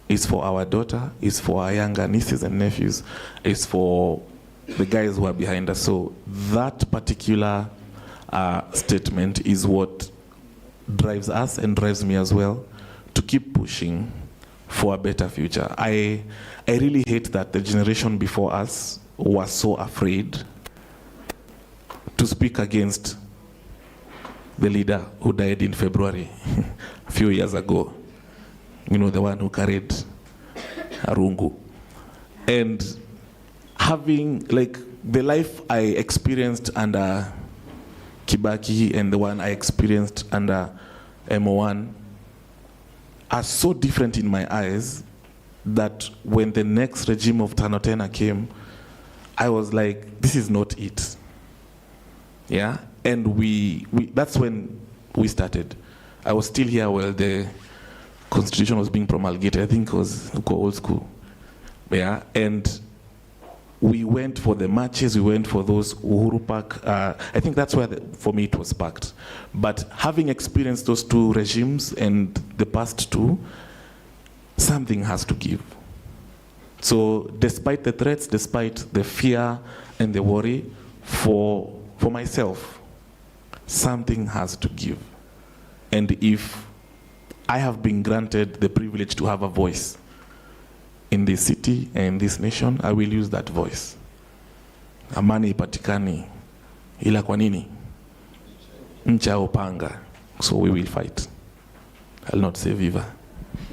It's for our daughter, it's for our younger nieces and nephews, it's for the guys who are behind us. So that particular statement is what drives us and drives me as well to keep pushing for a better future. I really hate that the generation before us was so afraid to speak against the leader who died in February a few years ago. You know, the one who carried Arungu. And having, like, the life I experienced under Kibaki and the one I experienced under MO1 are so different in my eyes that when the next regime of Tanotena came, I was like, this is not it. Yeah, and that's when we started. I was still here while the constitution was being promulgated. I think it was old school. Yeah, and we went for the marches, we went for those Uhuru Park. I think that's where, for me, it was sparked. But having experienced those two regimes and the past two, something has to give. So despite the threats, despite the fear and the worry, for myself, something has to give. And if I have been granted the privilege to have a voice in this city and this nation, I will use that voice. Amani ipatikani, ila kwa nini? Ncha upanga. So we will fight. I'll not say viva.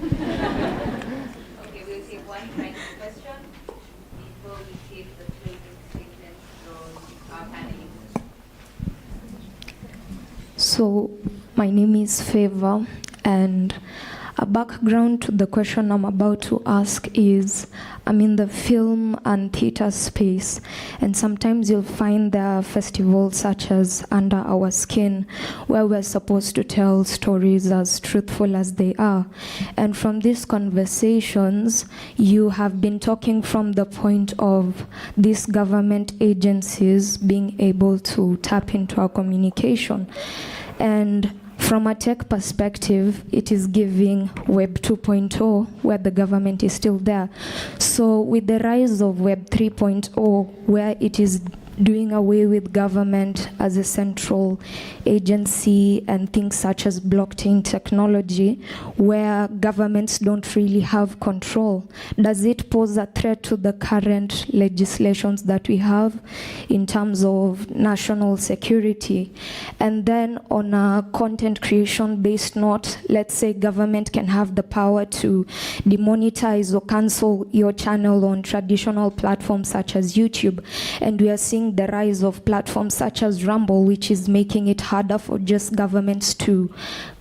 Okay, we'll take one final question before we take the closing statements from our panelists. So, my name is Favor, and a background to the question I'm about to ask is, I'm in the film and theater space, and sometimes you'll find there are festivals such as Under Our Skin, where we're supposed to tell stories as truthful as they are. And from these conversations, you have been talking from the point of these government agencies being able to tap into our communication. And from a tech perspective, it is giving Web 2.0, where the government is still there. So with the rise of Web 3.0, where it is doing away with government as a central agency and things such as blockchain technology, where governments don't really have control, does it pose a threat to the current legislations that we have in terms of national security? And then on a content creation based note, let's say government can have the power to demonetize or cancel your channel on traditional platforms such as YouTube, and we are seeing the rise of platforms such as Rumble, which is making it harder for just governments to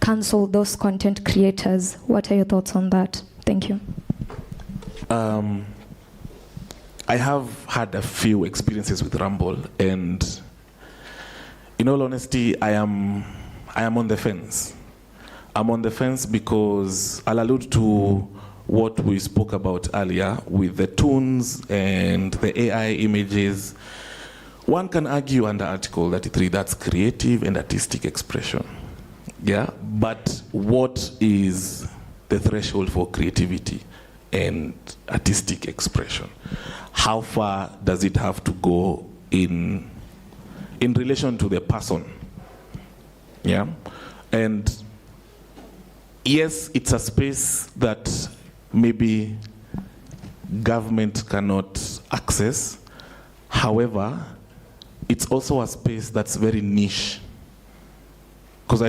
cancel those content creators. What are your thoughts on that? Thank you. I have had a few experiences with Rumble, and in all honesty, I am on the fence. I'm on the fence because I'll allude to what we spoke about earlier with the tunes and the AI images. One can argue under Article 33 that's creative and artistic expression. Yeah, but what is the threshold for creativity and artistic expression? How far does it have to go in relation to the person? Yeah, and yes, it's a space that maybe government cannot access. However, it's also a space that's very niche. Because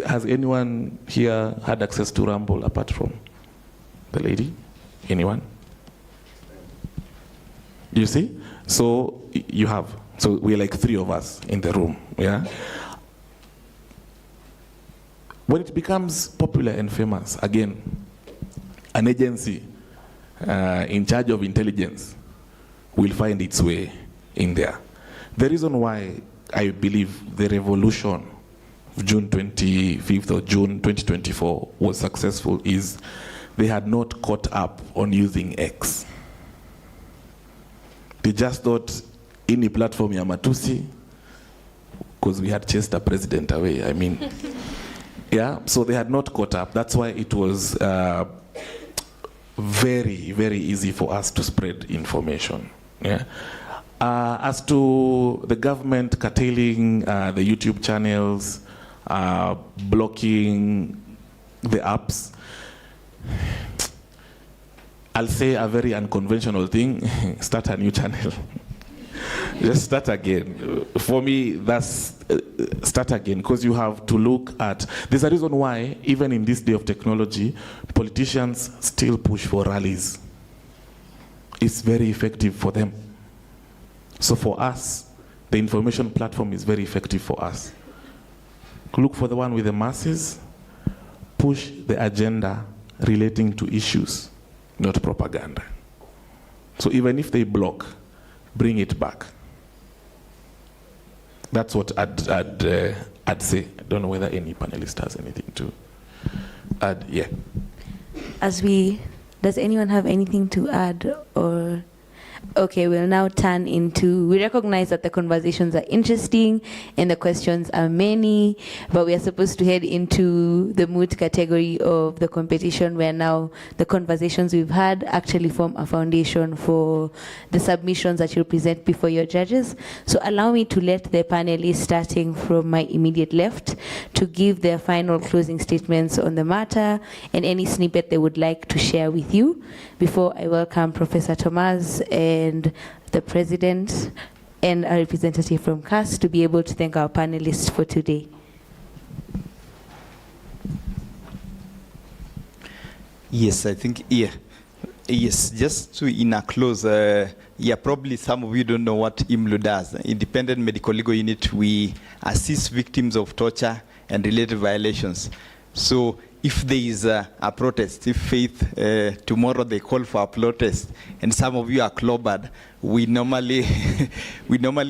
has anyone here had access to Rumble apart from the lady? Anyone? You see? So you have. So we're like 3 of us in the room, yeah? When it becomes popular and famous, again, an agency in charge of intelligence will find its way in there. The reason why I believe the revolution of June 25th or June 2024 was successful is they had not caught up on using X. They just thought any platform ya matusi, because we had chased the president away, I mean. Yeah, so they had not caught up. That's why it was very, very easy for us to spread information. Yeah. As to the government curtailing the YouTube channels, blocking the apps, I'll say a very unconventional thing: start a new channel. Just start again. For me, that's start again, because you have to look at, there's a reason why, even in this day of technology, politicians still push for rallies. It's very effective for them. So for us, the information platform is very effective for us. Look for the one with the masses, push the agenda relating to issues not propaganda. So even if they block, bring it back. That's what I'd say. I don't know whether any panelist has anything to add. Yeah. Does anyone have anything to add or? Okay, we'll now turn into, we recognize that the conversations are interesting and the questions are many, but we are supposed to head into the moot category of the competition, where now the conversations we've had actually form a foundation for the submissions that you'll present before your judges. So allow me to let the panelists, starting from my immediate left, to give their final closing statements on the matter and any snippet they would like to share with you before I welcome Professor Thomas and the President and a representative from CAS to be able to thank our panelists for today. Yes, I think, yes, just to in a close, probably some of you don't know what IMLU does. Independent Medical Legal Unit, we assist victims of torture and related violations. So if there is a protest, if Faith, tomorrow they call for a protest, and some of you are clobbered, we normally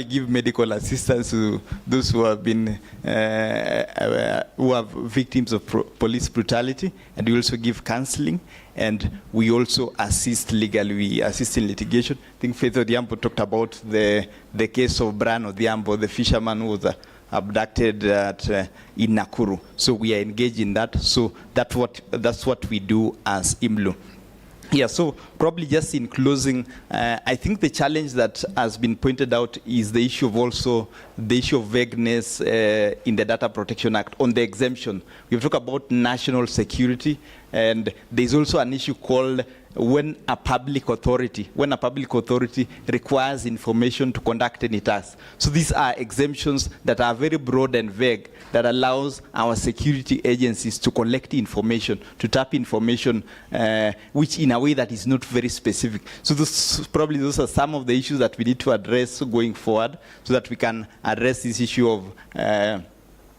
give medical assistance to those who have been who are victims of police brutality, and we also give counseling, and we also assist legally. We assist in litigation. I think Faith Odhiambo talked about the case of Bran Odhiambo, the fisherman who was abducted in Nakuru. So we are engaged in that. So that's what we do as IMLU. Yeah, so probably just in closing, I think the challenge that has been pointed out is the issue of vagueness in the Data Protection Act on the exemption. We've talked about national security, and there's also an issue called when a public authority requires information to conduct any task. So these are exemptions that are very broad and vague, that allows our security agencies to collect information, to tap information, which in a way that is not very specific. So those are some of the issues that we need to address going forward, so that we can address this issue of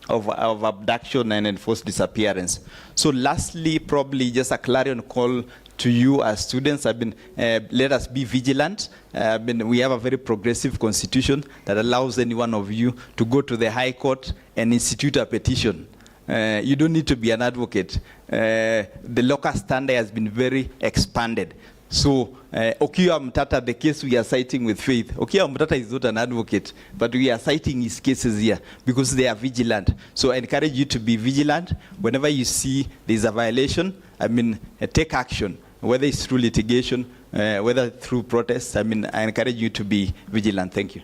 abduction and enforced disappearance. So lastly, probably just a clarion call to you as students. Let us be vigilant. We have a very progressive constitution that allows any one of you to go to the High Court and institute a petition. You don't need to be an advocate. The local standard has been very expanded. So Okiya Mtata, the case we are citing with Faith, Okiya Mtata is not an advocate, but we are citing his cases here because they are vigilant. So I encourage you to be vigilant. Whenever you see there's a violation, take action, whether it's through litigation, whether through protests. I encourage you to be vigilant. Thank you.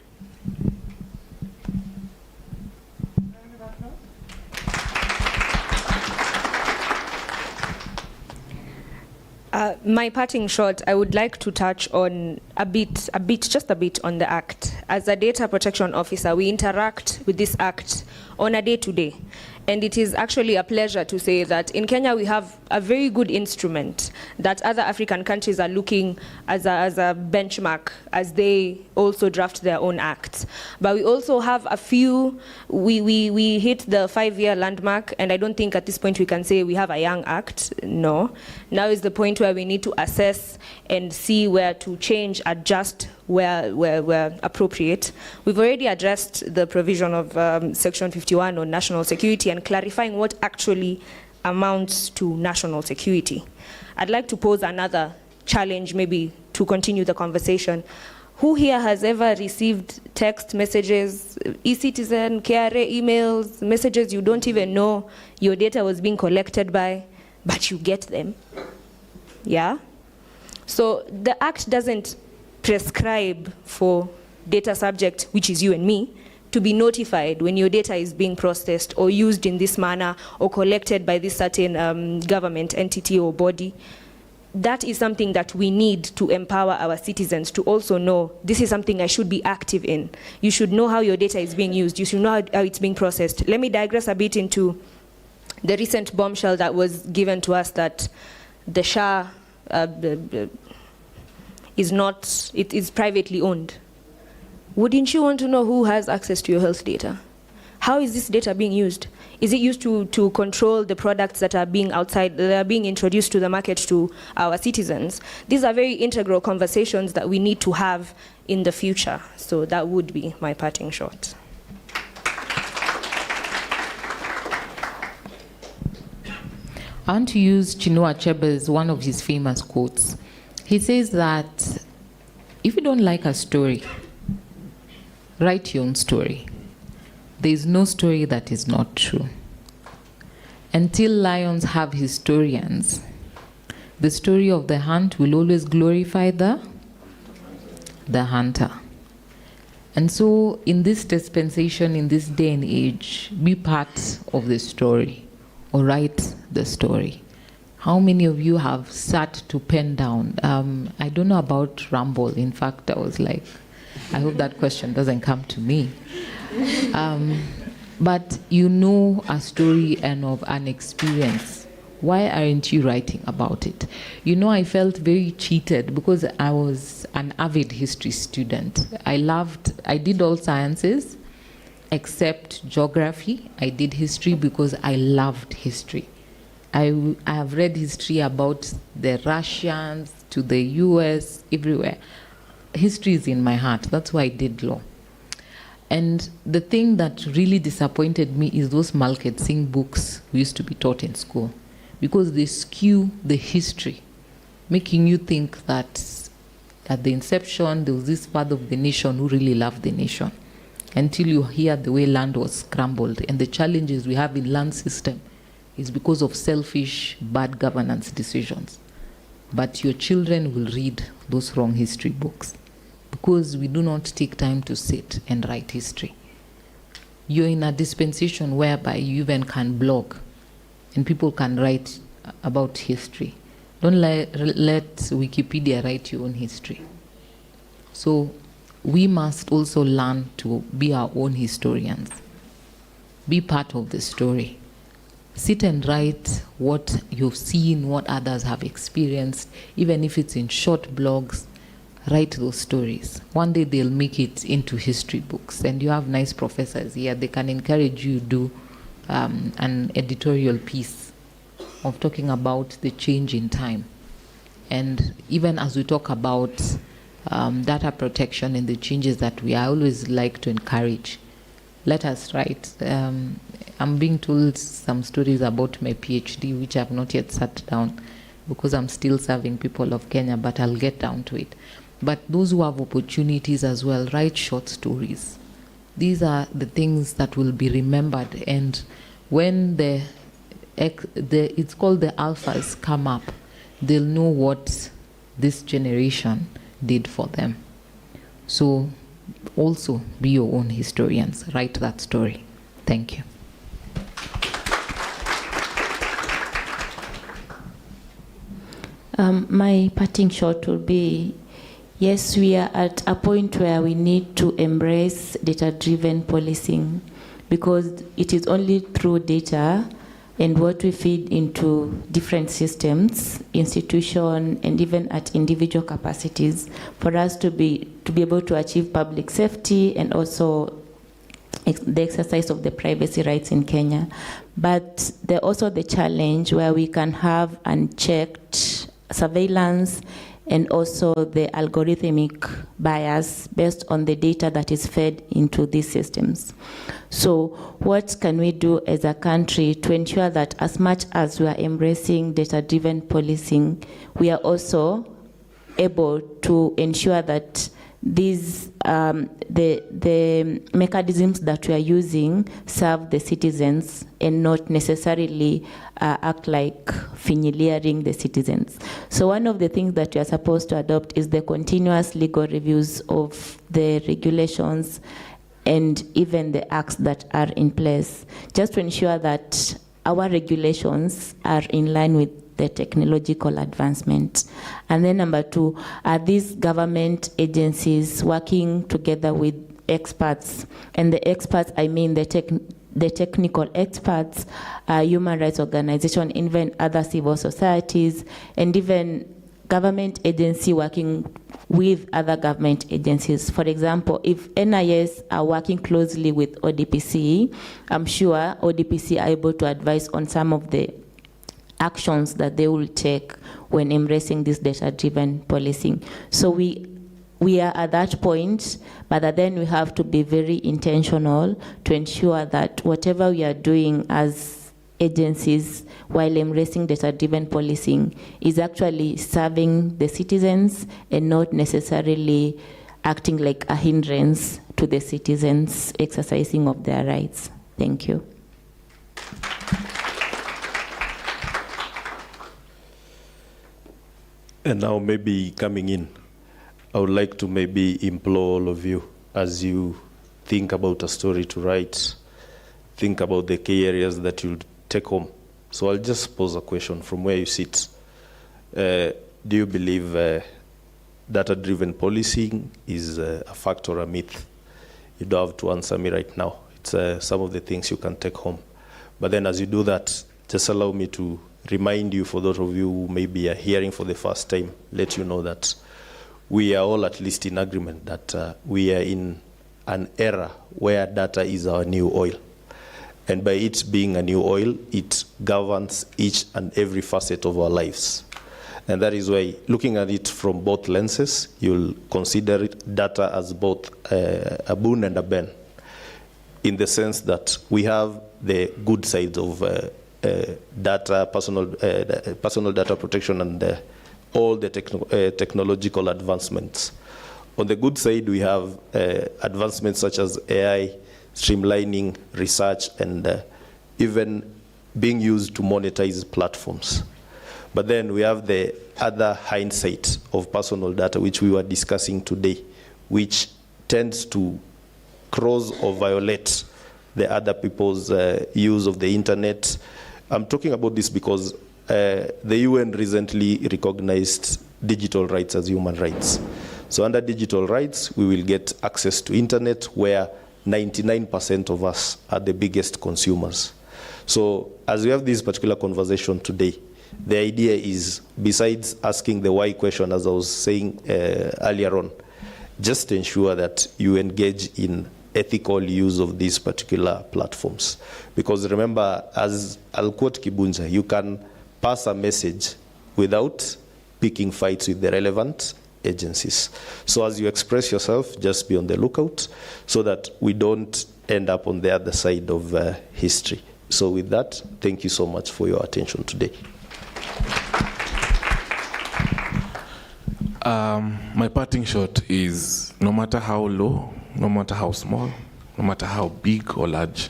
My parting shot, I would like to touch on just a bit on the Act. As a data protection officer, we interact with this Act on a day-to-day. And it is actually a pleasure to say that in Kenya we have a very good instrument that other African countries are looking as a benchmark as they also draft their own acts. But we also have a few, we hit the 5-year landmark, and I don't think at this point we can say we have a young act, no. Now is the point where we need to assess and see where to change, adjust where appropriate. We've already addressed the provision of Section 51 on national security and clarifying what actually amounts to national security. I'd like to pose another challenge, maybe to continue the conversation. Who here has ever received text messages, e-citizen, KRA emails, messages you don't even know your data was being collected by, but you get them? Yeah? So the Act doesn't prescribe for data subject, which is you and me, to be notified when your data is being processed or used in this manner or collected by this certain government entity or body. That is something that we need to empower our citizens to also know, this is something I should be active in. You should know how your data is being used. You should know how it's being processed. Let me digress a bit into the recent bombshell that was given to us that the SHA is privately owned. Wouldn't you want to know who has access to your health data? How is this data being used? Is it used to control the products that are being introduced to the market to our citizens? These are very integral conversations that we need to have in the future. So that would be my parting shot. I want to use Chinua Achebe's one of his famous quotes. He says that if you don't like a story, write your own story. There is no story that is not true. Until lions have historians, the story of the hunt will always glorify the hunter. And so in this dispensation, in this day and age, be part of the story or write the story. How many of you have sat to pen down? I don't know about Rumble. In fact, I was like, I hope that question doesn't come to me. But you know a story and of an experience. Why aren't you writing about it? You know, I felt very cheated because I was an avid history student. I did all sciences except geography. I did history because I loved history. I have read history about the Russians to the US, everywhere. History is in my heart. That's why I did law. And the thing that really disappointed me is those Malket Singh books we used to be taught in school, because they skew the history, making you think that at the inception there was this part of the nation who really loved the nation, until you hear the way land was scrambled. And the challenges we have in land system is because of selfish, bad governance decisions. But your children will read those wrong history books, because we do not take time to sit and write history. You're in a dispensation whereby you even can blog and people can write about history. Don't let Wikipedia write your own history. So we must also learn to be our own historians. Be part of the story. Sit and write what you've seen, what others have experienced, even if it's in short blogs. Write those stories. One day they'll make it into history books, and you have nice professors here. They can encourage you to do an editorial piece of talking about the change in time. And even as we talk about data protection and the changes that I always like to encourage, let us write. I'm being told some stories about my PhD, which I've not yet sat down because I'm still serving people of Kenya, but I'll get down to it. But those who have opportunities as well, write short stories. These are the things that will be remembered. And when it's called the alphas come up, they'll know what this generation did for them. So also be your own historians. Write that story. Thank you. My parting shot will be, yes, we are at a point where we need to embrace data-driven policing, because it is only through data and what we feed into different systems, institution, and even at individual capacities for us to be able to achieve public safety and also the exercise of the privacy rights in Kenya. But there's also the challenge where we can have unchecked surveillance and also the algorithmic bias based on the data that is fed into these systems. So what can we do as a country to ensure that as much as we are embracing data-driven policing, we are also able to ensure that these the mechanisms that we are using serve the citizens and not necessarily act like fingerling the citizens. So one of the things that we are supposed to adopt is the continuous legal reviews of the regulations and even the acts that are in place, just to ensure that our regulations are in line with the technological advancement. And then number two, are these government agencies working together with experts? And the experts, I mean the technical experts, human rights organizations, even other civil societies, and even government agency working with other government agencies. For example, if NIS are working closely with ODPC, I'm sure ODPC are able to advise on some of the actions that they will take when embracing this data-driven policing. So we are at that point, but then we have to be very intentional to ensure that whatever we are doing as agencies while embracing data-driven policing is actually serving the citizens and not necessarily acting like a hindrance to the citizens' exercising of their rights. Thank you. And now maybe coming in, I would like to maybe implore all of you, as you think about a story to write, think about the key areas that you'll take home. So I'll just pose a question from where you sit. Do you believe data-driven policing is a fact or a myth? You don't have to answer me right now. It's some of the things you can take home. But then as you do that, just allow me to remind you, for those of you who maybe are hearing for the first time, let you know that we are all at least in agreement that we are in an era where data is our new oil. And by it being a new oil, it governs each and every facet of our lives. And that is why, looking at it from both lenses, you'll consider data as both a boon and a bane, in the sense that we have the good sides of data, personal data protection, and all the technological advancements. On the good side, we have advancements such as AI, streamlining research, and even being used to monetize platforms. But then we have the other hindsight of personal data, which we were discussing today, which tends to cross or violate the other people's use of the internet. I'm talking about this because the UN recently recognized digital rights as human rights. So under digital rights, we will get access to internet where 99% of us are the biggest consumers. So as we have this particular conversation today, the idea is, besides asking the why question, as I was saying earlier on, just ensure that you engage in ethical use of these particular platforms. Because remember, as I'll quote Kibunja, you can pass a message without picking fights with the relevant agencies. So as you express yourself, just be on the lookout so that we don't end up on the other side of history. So with that, thank you so much for your attention today. My parting shot is, no matter how low, no matter how small, no matter how big or large,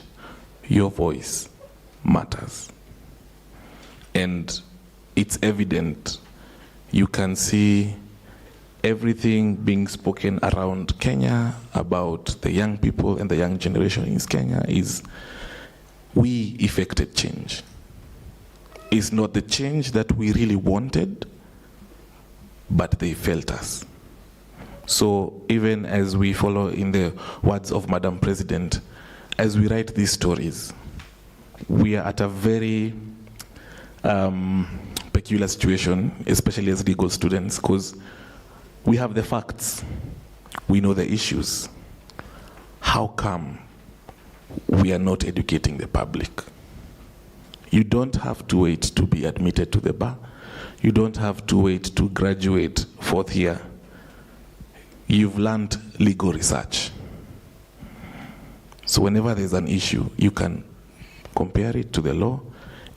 your voice matters. And it's evident. You can see everything being spoken around Kenya about the young people and the young generation in Kenya is, we effected change. It's not the change that we really wanted, but they felt us. So even as we follow in the words of Madam President, as we write these stories, we are at a very peculiar situation, especially as legal students, because we have the facts, we know the issues. How come we are not educating the public? You don't have to wait to be admitted to the bar. You don't have to wait to graduate fourth year. You've learned legal research. So whenever there's an issue, you can compare it to the law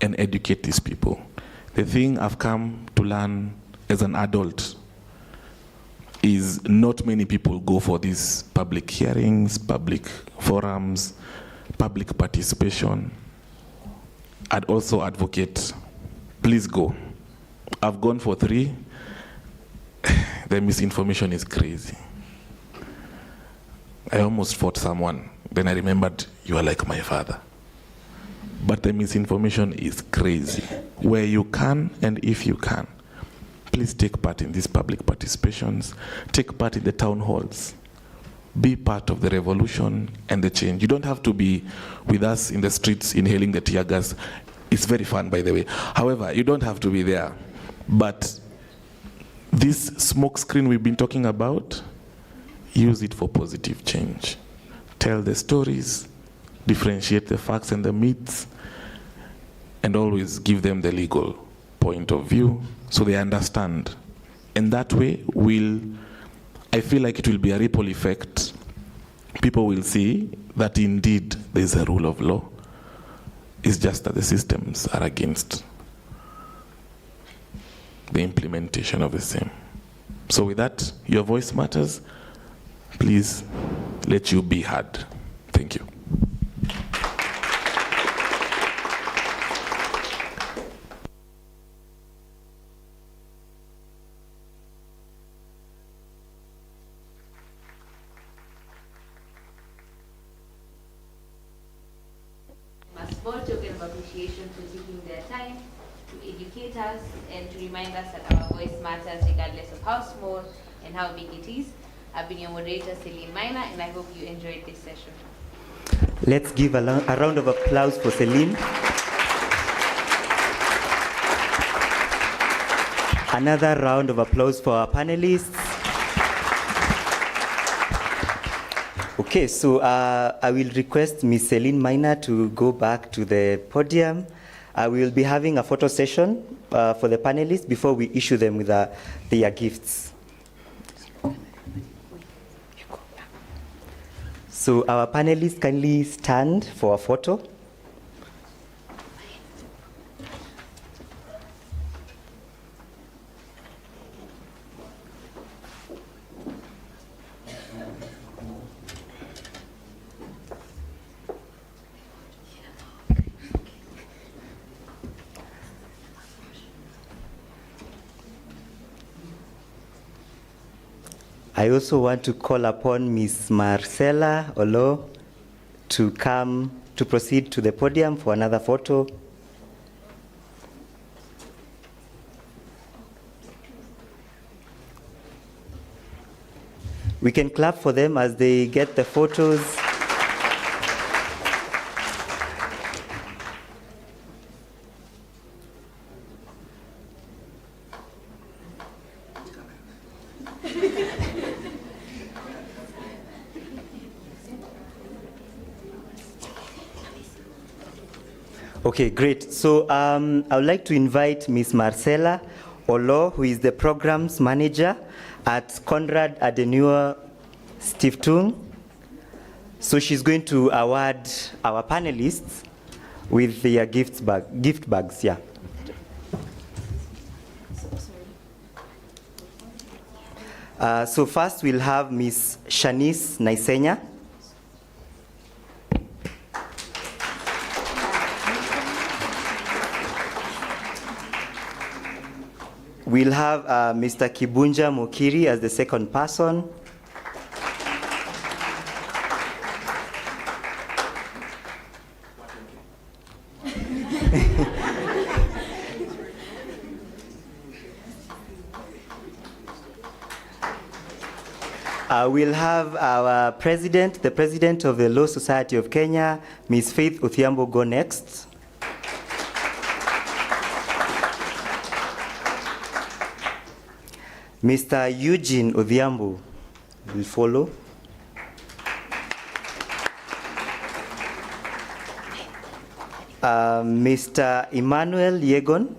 and educate these people. The thing I've come to learn as an adult is not many people go for these public hearings, public forums, public participation. I'd also advocate, please go. I've gone for 3. The misinformation is crazy. I almost fought someone. Then I remembered, you are like my father. But the misinformation is crazy. Where you can, and if you can, please take part in these public participations. Take part in the town halls. Be part of the revolution and the change. You don't have to be with us in the streets inhaling the tear gas. It's very fun, by the way. However, you don't have to be there. But this smoke screen we've been talking about, use it for positive change. Tell the stories, differentiate the facts and the myths, and always give them the legal point of view so they understand. And that way, I feel like it will be a ripple effect. People will see that indeed there's a rule of law. It's just that the systems are against the implementation of the same. So with that, your voice matters. Please let you be heard. Thank you. A small token of appreciation for taking their time to educate us and to remind us that our voice matters regardless of how small and how big it is. I've been your moderator, Celine Minor, and I hope you enjoyed this session. Let's give a round of applause for Celine. Another round of applause for our panelists. Okay, so I will request Ms. Celine Minor to go back to the podium. We will be having a photo session for the panelists before we issue them with their gifts. So our panelists kindly stand for a photo. I also want to call upon Ms. Marcella Olo to come to proceed to the podium for another photo. We can clap for them as they get the photos. Okay, great. So I would like to invite Ms. Marcella Olo, who is the programs manager at Konrad Adenauer Stiftung. So she's going to award our panelists with their gift bags. Yeah. So first we'll have Ms. Shanice Naisenya. We'll have Mr. Kibunja Mukiri as the second person. We'll have our president, the president of the Law Society of Kenya, Ms. Faith Odhiambo, go next. Mr. Eugene Odhiambo will follow. Mr. Emmanuel Yegon.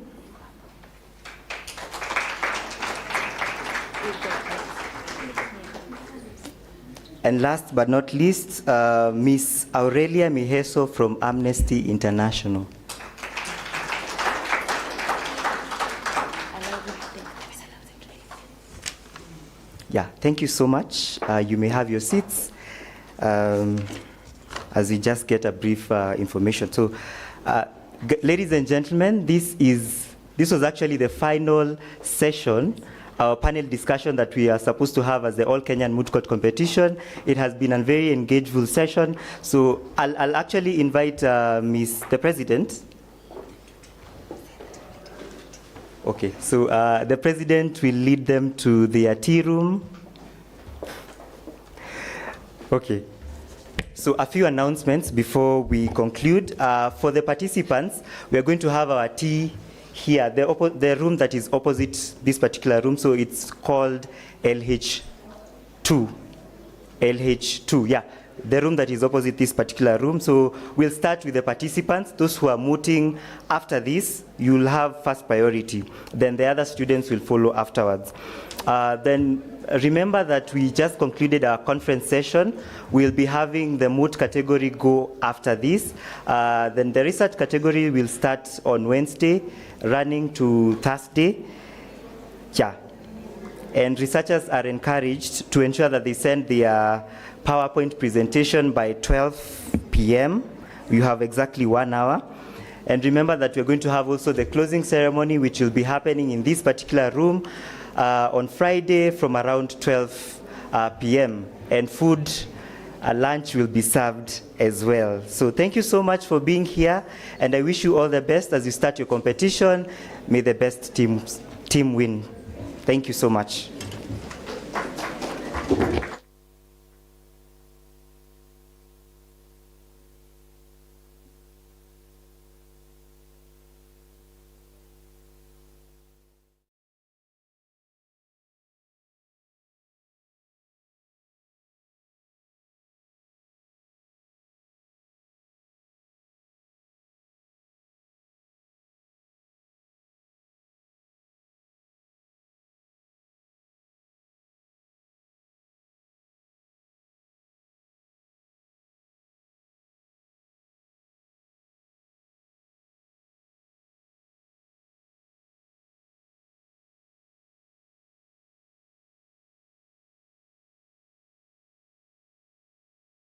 And last but not least, Ms. Aurelia Miheso from Amnesty International. Yeah, thank you so much. You may have your seats as we just get a brief information. So, ladies and gentlemen, this was actually the final session, our panel discussion that we are supposed to have as the All Kenyan Moot Court competition. It has been a very engageful session. So I'll actually invite the President. Okay, so the President will lead them to their tea room. Okay, so a few announcements before we conclude. For the participants, we are going to have our tea here, the room that is opposite this particular room, so it's called LH2. LH2, yeah. The room that is opposite this particular room. So we'll start with the participants. Those who are mooting after this, you'll have first priority. Then the other students will follow afterwards. Then remember that we just concluded our conference session. We'll be having the moot category go after this. Then the research category will start on Wednesday, running to Thursday. Yeah. And researchers are encouraged to ensure that they send their PowerPoint presentation by 12 p.m. You have exactly 1 hour. And remember that we're going to have also the closing ceremony, which will be happening in this particular room on Friday from around 12 p.m. And food, lunch will be served as well. So thank you so much for being here, and I wish you all the best as you start your competition. May the best team win. Thank you so much.